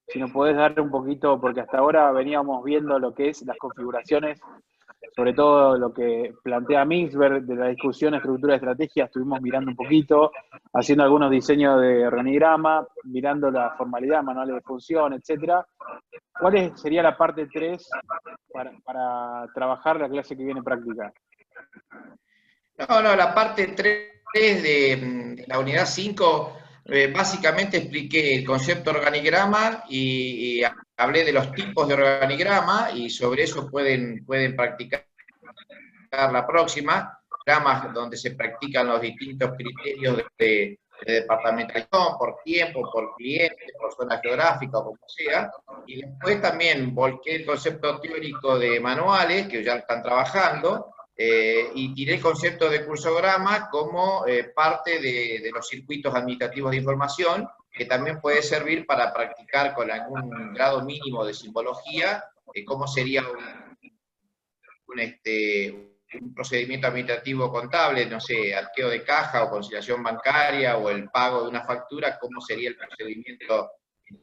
Si nos podés dar un poquito, porque hasta ahora veníamos viendo lo que es las configuraciones, sobre todo lo que plantea Mixberg de la discusión estructura de estrategia, estuvimos mirando un poquito, haciendo algunos diseños de organigrama, mirando la formalidad, manuales de función, etcétera. ¿Cuál sería la parte 3 para trabajar la clase que viene práctica? No, la parte 3 de la unidad 5, básicamente expliqué el concepto organigrama y hablé de los tipos de organigrama y sobre eso pueden practicar la próxima, programas donde se practican los distintos criterios de departamentación, por tiempo, por cliente, por zona geográfica, o como sea, y después también volqué el concepto teórico de manuales, que ya están trabajando, y tiré el concepto de cursograma como parte de los circuitos administrativos de información, que también puede servir para practicar con algún grado mínimo de simbología, cómo sería un procedimiento administrativo contable, no sé, arqueo de caja o conciliación bancaria o el pago de una factura, cómo sería el procedimiento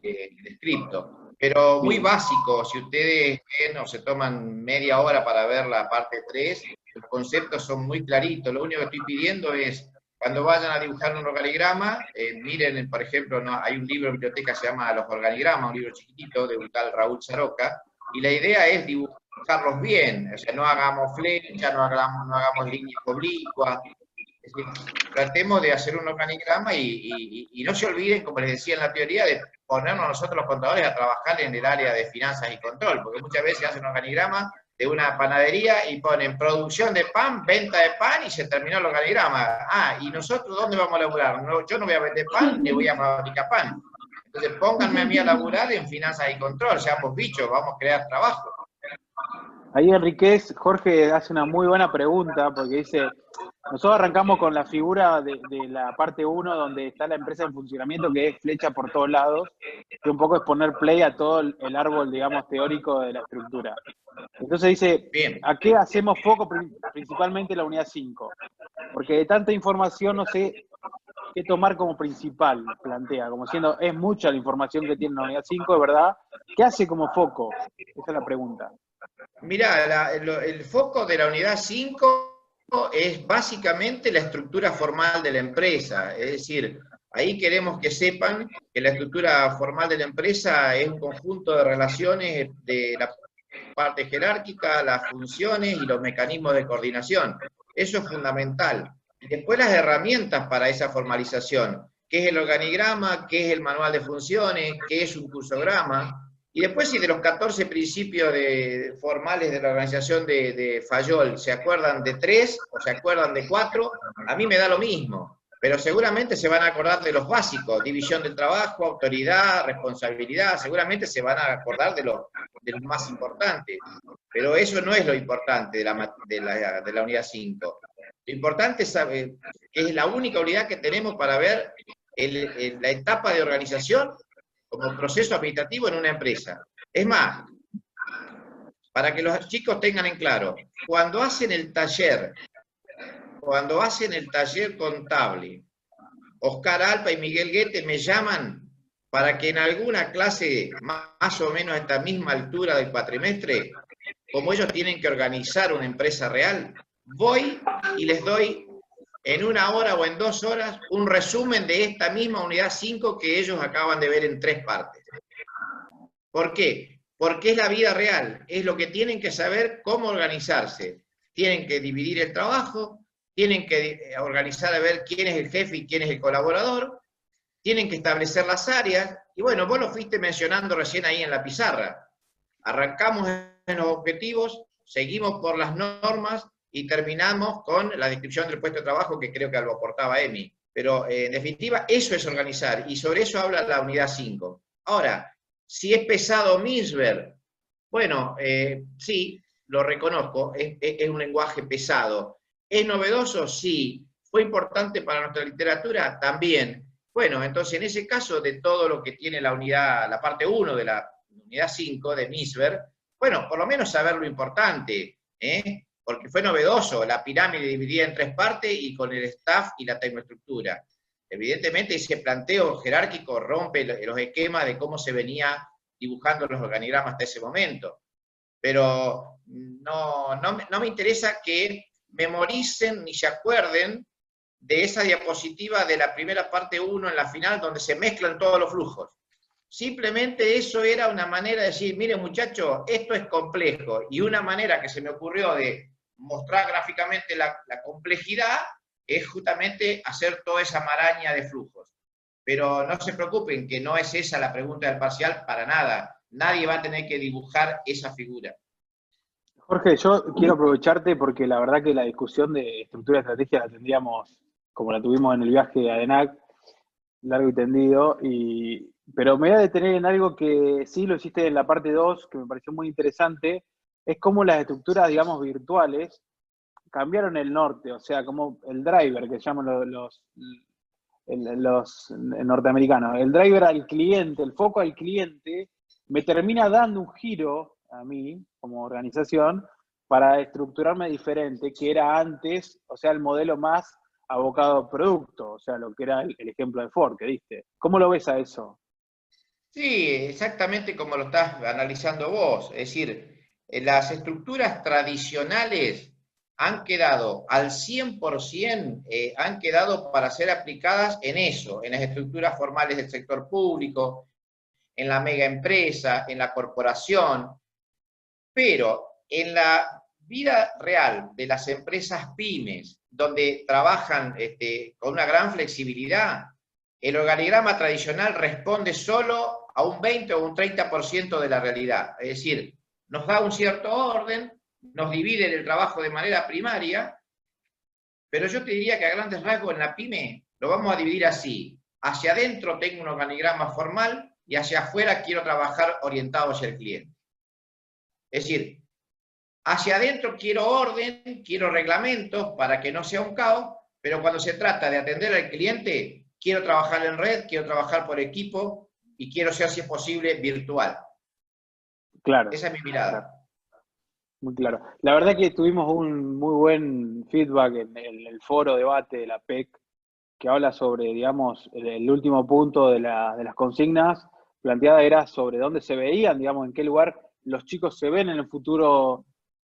descripto. Pero muy básico, si ustedes ven o se toman media hora para ver la parte 3, los conceptos son muy claritos. Lo único que estoy pidiendo es, cuando vayan a dibujar un organigrama, miren, por ejemplo, hay un libro en biblioteca que se llama Los organigramas, un libro chiquitito de un tal Raúl Saroca, y la idea es dibujarlos bien, o sea, no hagamos flechas, no hagamos líneas oblicuas, es decir, tratemos de hacer un organigrama y no se olviden, como les decía en la teoría, de ponernos nosotros los contadores a trabajar en el área de finanzas y control, porque muchas veces hacen un organigrama de una panadería y ponen producción de pan, venta de pan y se terminó el organigrama. Ah, ¿y nosotros dónde vamos a laburar? No, yo no voy a vender pan ni voy a fabricar pan. Entonces pónganme a mí a laburar en finanzas y control, seamos bichos, vamos a crear trabajo. Ahí Enríquez, Jorge hace una muy buena pregunta, porque dice, nosotros arrancamos con la figura de la parte 1, donde está la empresa en funcionamiento, que es flecha por todos lados, que un poco es poner play a todo el árbol, digamos, teórico de la estructura. Entonces dice, bien, ¿a qué hacemos foco principalmente la unidad 5? Porque de tanta información no sé qué tomar como principal, plantea, como siendo, es mucha la información que tiene la unidad 5, de verdad. ¿Qué hace como foco? Esa es la pregunta. Mirá, el foco de la unidad 5 es básicamente la estructura formal de la empresa, es decir, ahí queremos que sepan que la estructura formal de la empresa es un conjunto de relaciones de la parte jerárquica, las funciones y los mecanismos de coordinación. Eso es fundamental. Y después las herramientas para esa formalización, qué es el organigrama, qué es el manual de funciones, qué es un cursograma. Y después, si de los 14 principios formales de la organización de Fayol se acuerdan de 3 o se acuerdan de 4, a mí me da lo mismo. pero seguramente se van a acordar de los básicos, división del trabajo, autoridad, responsabilidad, seguramente se van a acordar de los más importantes, pero eso no es lo importante de la unidad 5. Lo importante es la única unidad que tenemos para ver la etapa de organización como proceso administrativo en una empresa. Es más, para que los chicos tengan en claro, cuando hacen el taller contable, Oscar Alpa y Miguel Guete me llaman para que en alguna clase, más o menos a esta misma altura del cuatrimestre, como ellos tienen que organizar una empresa real, voy y les doy en 1 hora o en 2 horas un resumen de esta misma unidad 5 que ellos acaban de ver en 3 partes. ¿Por qué? Porque es la vida real, es lo que tienen que saber cómo organizarse. Tienen que dividir el trabajo, tienen que organizar a ver quién es el jefe y quién es el colaborador, tienen que establecer las áreas, y bueno, vos lo fuiste mencionando recién ahí en la pizarra. Arrancamos en los objetivos, seguimos por las normas y terminamos con la descripción del puesto de trabajo, que creo que lo aportaba Emi. Pero en definitiva, eso es organizar, y sobre eso habla la unidad 5. Ahora, si es pesado Misber, bueno, sí, lo reconozco, es un lenguaje pesado. ¿Es novedoso? Sí. ¿Fue importante para nuestra literatura? También. Bueno, entonces en ese caso, de todo lo que tiene la parte 1 de la unidad 5 de Misber, bueno, por lo menos saber lo importante, porque fue novedoso, la pirámide dividida en 3 partes y con el staff y la tecnoestructura. Evidentemente ese planteo jerárquico rompe los esquemas de cómo se venía dibujando los organigramas hasta ese momento. Pero no me interesa que memoricen ni se acuerden de esa diapositiva de la primera parte 1 en la final, donde se mezclan todos los flujos. Simplemente eso era una manera de decir, miren muchachos, esto es complejo, y una manera que se me ocurrió de mostrar gráficamente la complejidad es justamente hacer toda esa maraña de flujos. Pero no se preocupen, que no es esa la pregunta del parcial para nada. Nadie va a tener que dibujar esa figura. Jorge, yo quiero aprovecharte porque la verdad que la discusión de estructura de estrategia la tendríamos, como la tuvimos en el viaje a ENAC, largo y tendido, pero me voy a detener en algo que sí lo hiciste en la parte 2, que me pareció muy interesante, es cómo las estructuras, digamos, virtuales cambiaron el norte, o sea, como el driver, que llaman los norteamericanos, el driver al cliente, el foco al cliente, me termina dando un giro a mí, como organización, para estructurarme diferente, que era antes, o sea, el modelo más abocado a producto, o sea, lo que era el ejemplo de Ford que diste. ¿Cómo lo ves a eso? Sí, exactamente como lo estás analizando vos. Es decir, las estructuras tradicionales han quedado al 100%, han quedado para ser aplicadas en eso, en las estructuras formales del sector público, en la mega empresa, en la corporación, pero en la vida real de las empresas pymes, donde trabajan con una gran flexibilidad, el organigrama tradicional responde solo a un 20 o un 30% de la realidad. Es decir, nos da un cierto orden, nos divide el trabajo de manera primaria, pero yo te diría que a grandes rasgos en la pyme lo vamos a dividir así. Hacia adentro tengo un organigrama formal y hacia afuera quiero trabajar orientado hacia el cliente. Es decir, hacia adentro quiero orden, quiero reglamentos para que no sea un caos, pero cuando se trata de atender al cliente, quiero trabajar en red, quiero trabajar por equipo y quiero ser, si es posible, virtual. Claro. Esa es mi mirada. Claro. Muy claro. La verdad que tuvimos un muy buen feedback en el foro debate de la PEC, que habla sobre, digamos, el último punto de las consignas planteada era sobre dónde se veían, digamos, en qué lugar los chicos se ven en el futuro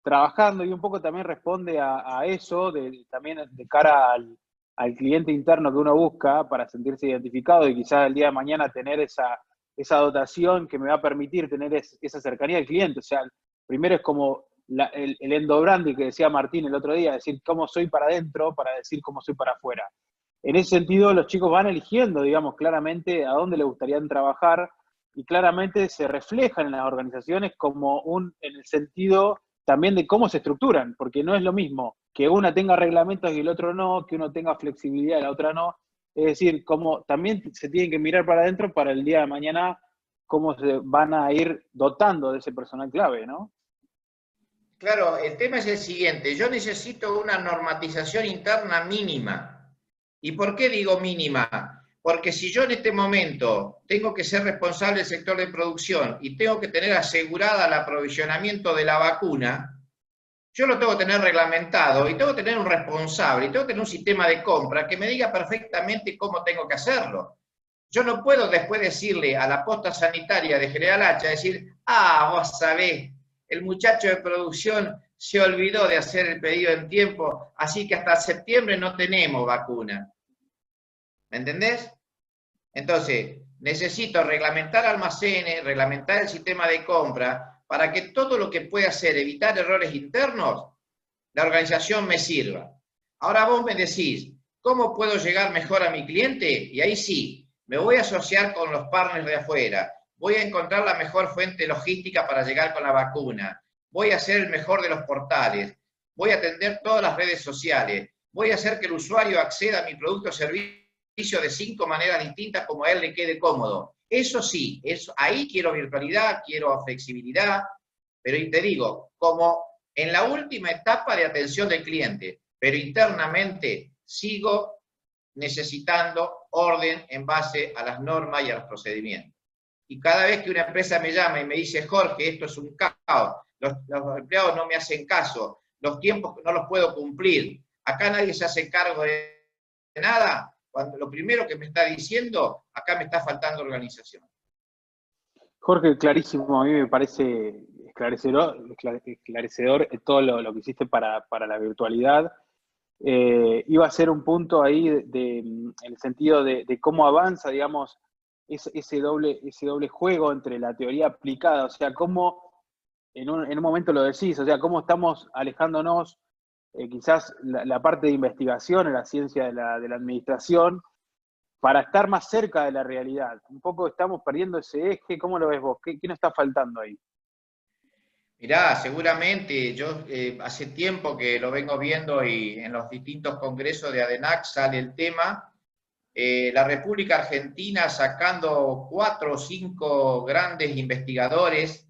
trabajando, y un poco también responde a eso, también de cara al cliente interno que uno busca para sentirse identificado y quizás el día de mañana tener esa dotación que me va a permitir tener esa cercanía al cliente. O sea, primero es como el endobranding que decía Martín el otro día, decir cómo soy para adentro para decir cómo soy para afuera. En ese sentido, los chicos van eligiendo, digamos, claramente a dónde les gustaría trabajar, y claramente se reflejan en las organizaciones como en el sentido también de cómo se estructuran, porque no es lo mismo que una tenga reglamentos y el otro no, que uno tenga flexibilidad y la otra no. Es decir, como también se tienen que mirar para adentro para el día de mañana cómo se van a ir dotando de ese personal clave, ¿no? Claro, el tema es el siguiente, yo necesito una normatización interna mínima. ¿Y por qué digo mínima? Porque si yo en este momento tengo que ser responsable del sector de producción y tengo que tener asegurada el aprovisionamiento de la vacuna, yo lo tengo que tener reglamentado y tengo que tener un responsable y tengo que tener un sistema de compra que me diga perfectamente cómo tengo que hacerlo. Yo no puedo después decirle a la posta sanitaria de General Hacha, decir, vos sabés, el muchacho de producción se olvidó de hacer el pedido en tiempo, así que hasta septiembre no tenemos vacuna. ¿Me entendés? Entonces, necesito reglamentar almacenes, reglamentar el sistema de compra, para que todo lo que pueda hacer, evitar errores internos, la organización me sirva. Ahora vos me decís, ¿cómo puedo llegar mejor a mi cliente? Y ahí sí, me voy a asociar con los partners de afuera, voy a encontrar la mejor fuente logística para llegar con la vacuna, voy a hacer el mejor de los portales, voy a atender todas las redes sociales, voy a hacer que el usuario acceda a mi producto o servicio de 5 maneras distintas como a él le quede cómodo. Eso sí, ahí quiero virtualidad, quiero flexibilidad, pero te digo, como en la última etapa de atención del cliente, pero internamente sigo necesitando orden en base a las normas y a los procedimientos. Y cada vez que una empresa me llama y me dice, Jorge, esto es un caos, los empleados no me hacen caso, los tiempos no los puedo cumplir, acá nadie se hace cargo de nada, cuando lo primero que me está diciendo, acá me está faltando organización. Jorge, clarísimo, a mí me parece esclarecedor todo lo que hiciste para la virtualidad. Iba a ser un punto ahí en el sentido de cómo avanza, digamos, ese doble juego entre la teoría aplicada, o sea, cómo en un momento lo decís, o sea, cómo estamos alejándonos quizás la parte de investigación, la ciencia de la administración, para estar más cerca de la realidad. Un poco estamos perdiendo ese eje. ¿Cómo lo ves vos? ¿Qué nos está faltando ahí? Mirá, seguramente, yo hace tiempo que lo vengo viendo y en los distintos congresos de ADENAC sale el tema. La República Argentina sacando 4 o 5 grandes investigadores,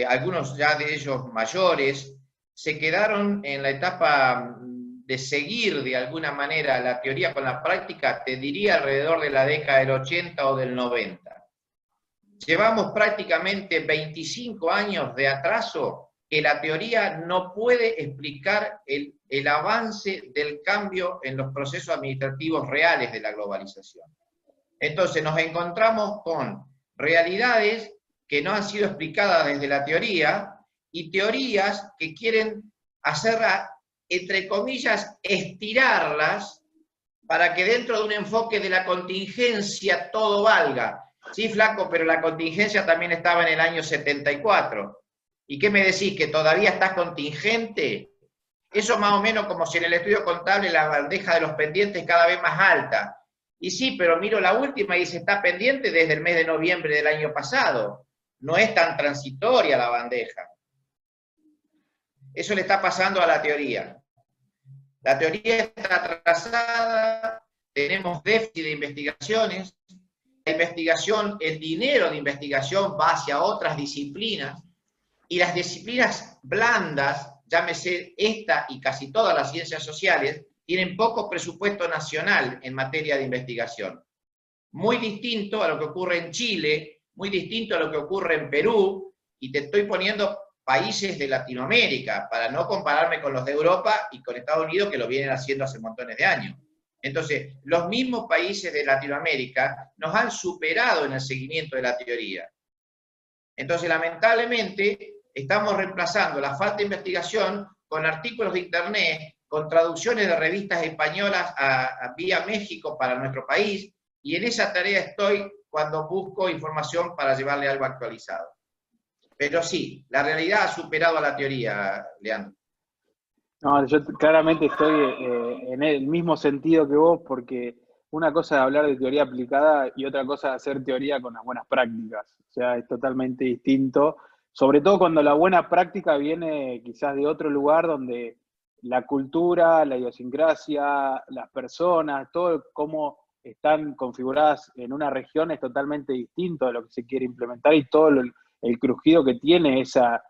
algunos ya de ellos mayores, se quedaron en la etapa de seguir de alguna manera la teoría con la práctica, te diría alrededor de la década del 80 o del 90. Llevamos prácticamente 25 años de atraso que la teoría no puede explicar el avance del cambio en los procesos administrativos reales de la globalización. Entonces nos encontramos con realidades que no han sido explicadas desde la teoría y teorías que quieren hacerlas, entre comillas, estirarlas para que dentro de un enfoque de la contingencia todo valga. Sí, flaco, pero la contingencia también estaba en el año 74. ¿Y qué me decís? ¿Que todavía estás contingente? Eso más o menos como si en el estudio contable la bandeja de los pendientes cada vez más alta. Y sí, pero miro la última y dice, está pendiente desde el mes de noviembre del año pasado. No es tan transitoria la bandeja. Eso le está pasando a la teoría. La teoría está atrasada, tenemos déficit de investigaciones, la investigación, el dinero de investigación va hacia otras disciplinas, y las disciplinas blandas, llámese esta y casi todas las ciencias sociales, tienen poco presupuesto nacional en materia de investigación. Muy distinto a lo que ocurre en Chile, muy distinto a lo que ocurre en Perú, y te estoy poniendo países de Latinoamérica, para no compararme con los de Europa y con Estados Unidos, que lo vienen haciendo hace montones de años. Entonces, los mismos países de Latinoamérica nos han superado en el seguimiento de la teoría. Entonces, lamentablemente, estamos reemplazando la falta de investigación con artículos de internet, con traducciones de revistas españolas vía México para nuestro país, y en esa tarea estoy cuando busco información para llevarle algo actualizado. Pero sí, la realidad ha superado a la teoría, Leandro. No, yo claramente estoy en el mismo sentido que vos, porque una cosa es hablar de teoría aplicada y otra cosa es hacer teoría con las buenas prácticas. O sea, es totalmente distinto, sobre todo cuando la buena práctica viene quizás de otro lugar donde la cultura, la idiosincrasia, las personas, todo cómo están configuradas en una región es totalmente distinto de lo que se quiere implementar y todo el crujido que tiene esa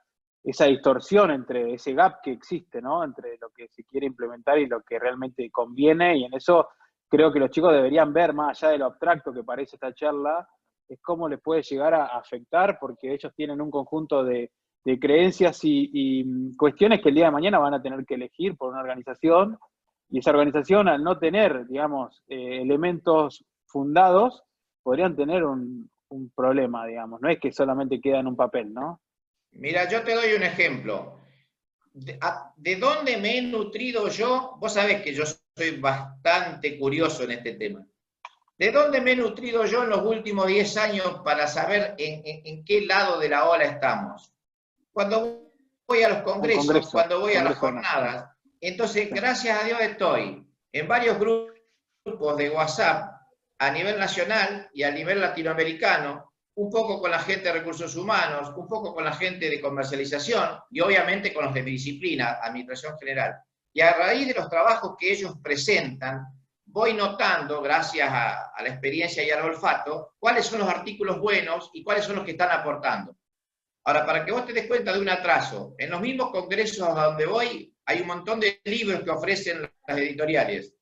distorsión entre ese gap que existe, ¿no? Entre lo que se quiere implementar y lo que realmente conviene, y en eso creo que los chicos deberían ver, más allá de lo abstracto que parece esta charla, es cómo les puede llegar a afectar, porque ellos tienen un conjunto de creencias y cuestiones que el día de mañana van a tener que elegir por una organización, y esa organización, al no tener, digamos, elementos fundados, podrían tener un problema, digamos. No es que solamente queda en un papel, ¿no? Mira, yo te doy un ejemplo. ¿De dónde me he nutrido yo? Vos sabés que yo soy bastante curioso en este tema. ¿De dónde me he nutrido yo en los últimos 10 años para saber en qué lado de la ola estamos? Cuando voy a los congresos, cuando voy a las jornadas. Entonces, gracias a Dios estoy en varios grupos de WhatsApp a nivel nacional y a nivel latinoamericano, un poco con la gente de recursos humanos, un poco con la gente de comercialización y obviamente con los de mi disciplina, administración general. Y a raíz de los trabajos que ellos presentan, voy notando, gracias a la experiencia y al olfato, cuáles son los artículos buenos y cuáles son los que están aportando. Ahora, para que vos te des cuenta de un atraso, en los mismos congresos a donde voy, hay un montón de libros que ofrecen las editoriales.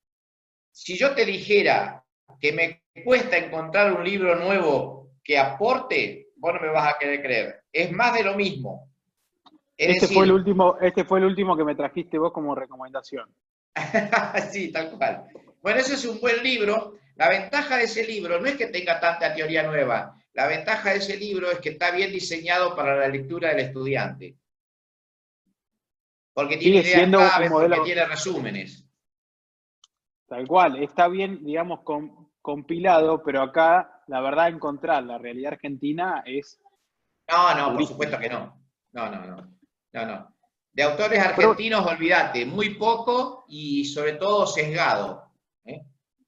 Si yo te dijera que me cuesta encontrar un libro nuevo que aporte, vos no me vas a querer creer. Es más de lo mismo. Este fue el último que me trajiste vos como recomendación. Sí, tal cual. Bueno, ese es un buen libro. La ventaja de ese libro no es que tenga tanta teoría nueva. La ventaja de ese libro es que está bien diseñado para la lectura del estudiante. Porque tiene ideas claves, porque tiene resúmenes. Tal cual, está bien, digamos, compilado, pero acá, la verdad, encontrar la realidad argentina es... No, por supuesto que no. No. De autores argentinos, olvídate, muy poco y sobre todo sesgado.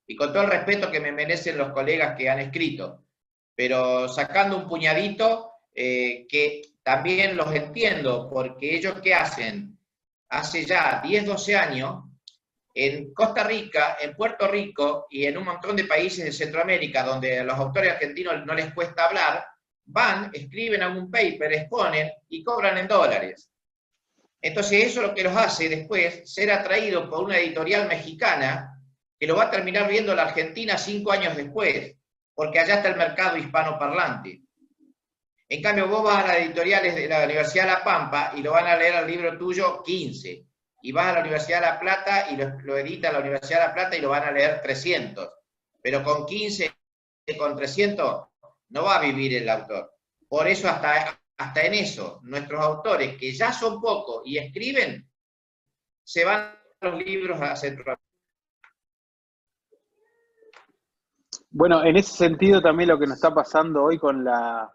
Y con todo el respeto que me merecen los colegas que han escrito, pero sacando un puñadito que también los entiendo, porque ellos ¿qué hacen? Hace ya 10, 12 años, en Costa Rica, en Puerto Rico y en un montón de países de Centroamérica donde a los autores argentinos no les cuesta hablar, van, escriben algún paper, exponen y cobran en dólares. Entonces eso es lo que los hace después ser atraídos por una editorial mexicana que lo va a terminar viendo la Argentina 5 años después, porque allá está el mercado hispanoparlante. En cambio, vos vas a las editoriales de la Universidad de La Pampa y lo van a leer al libro tuyo 15. Y vas a la Universidad de La Plata y lo edita la Universidad de La Plata y lo van a leer 300. Pero con 15, con 300, no va a vivir el autor. Por eso hasta en eso, nuestros autores, que ya son pocos y escriben, se van a los libros a Centroamérica. Bueno, en ese sentido también lo que nos está pasando hoy con la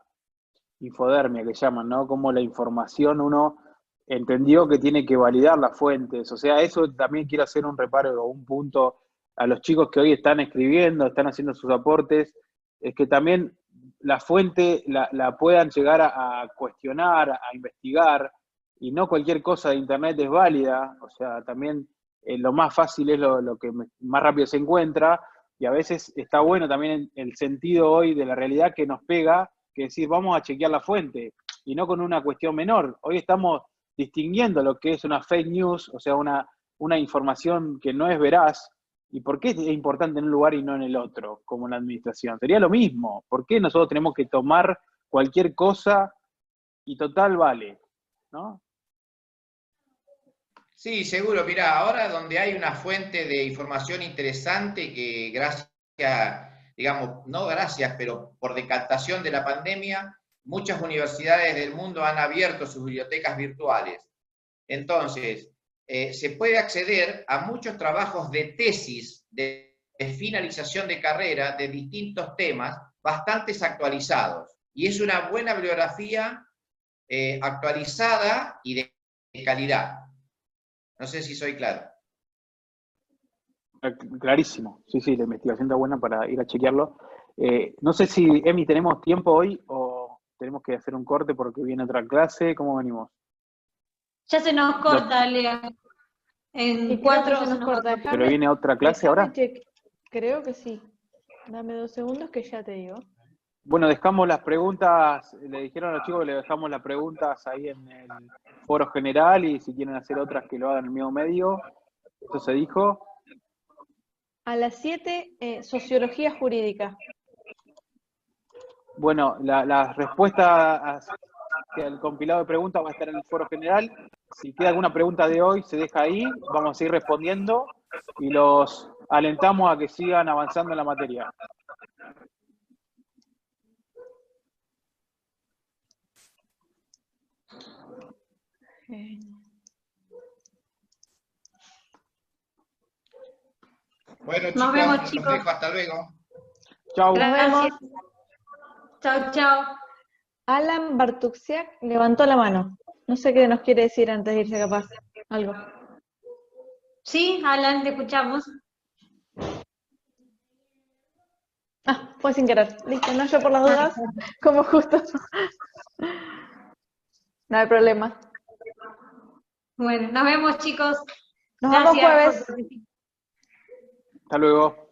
infodermia que llaman, ¿no? Como la información uno entendió que tiene que validar las fuentes. O sea, eso también quiero hacer un reparo o un punto a los chicos que hoy están escribiendo, están haciendo sus aportes, es que también la fuente la puedan llegar a cuestionar, a investigar, y no cualquier cosa de internet es válida. O sea, también lo más fácil es lo que más rápido se encuentra, y a veces está bueno también el sentido hoy de la realidad que nos pega, que decir, vamos a chequear la fuente, y no con una cuestión menor. Hoy estamos distinguiendo lo que es una fake news, o sea, una información que no es veraz, y por qué es importante en un lugar y no en el otro, como en la administración. Sería lo mismo. ¿Por qué nosotros tenemos que tomar cualquier cosa y total vale? ¿No? Sí, seguro. Mirá, ahora donde hay una fuente de información interesante que gracias, digamos, no gracias, pero por decantación de la pandemia, muchas universidades del mundo han abierto sus bibliotecas virtuales. Entonces, se puede acceder a muchos trabajos de tesis, de finalización de carrera, de distintos temas, bastante actualizados. Y es una buena bibliografía actualizada y de calidad. No sé si soy claro. Clarísimo. Sí, la investigación está buena para ir a chequearlo. No sé si, Emi, ¿tenemos tiempo hoy o tenemos que hacer un corte porque viene otra clase? ¿Cómo venimos? Ya se nos corta, Leo. En Y 4 se nos corta. ¿Pero viene otra clase ahora? Creo que sí. Dame 2 segundos que ya te digo. Bueno, dejamos las preguntas, le dijeron a los chicos que le dejamos las preguntas ahí en el foro general y si quieren hacer otras que lo hagan en el mismo medio. Eso se dijo. A las 7, sociología jurídica. Bueno, la respuesta al compilado de preguntas va a estar en el foro general. Si queda alguna pregunta de hoy, se deja ahí, vamos a ir respondiendo y los alentamos a que sigan avanzando en la materia. Bueno, Nos vemos, chicos. Los dejo, hasta luego. Chau. Gracias. Chao, chao. Alan Bartuxiak levantó la mano. No sé qué nos quiere decir antes de irse, capaz. Algo. Sí, Alan, te escuchamos. Ah, fue sin querer. Listo, no, yo por las dudas, como justo. No hay problema. Bueno, nos vemos, chicos. Nos vemos Gracias jueves. por participar. Hasta luego.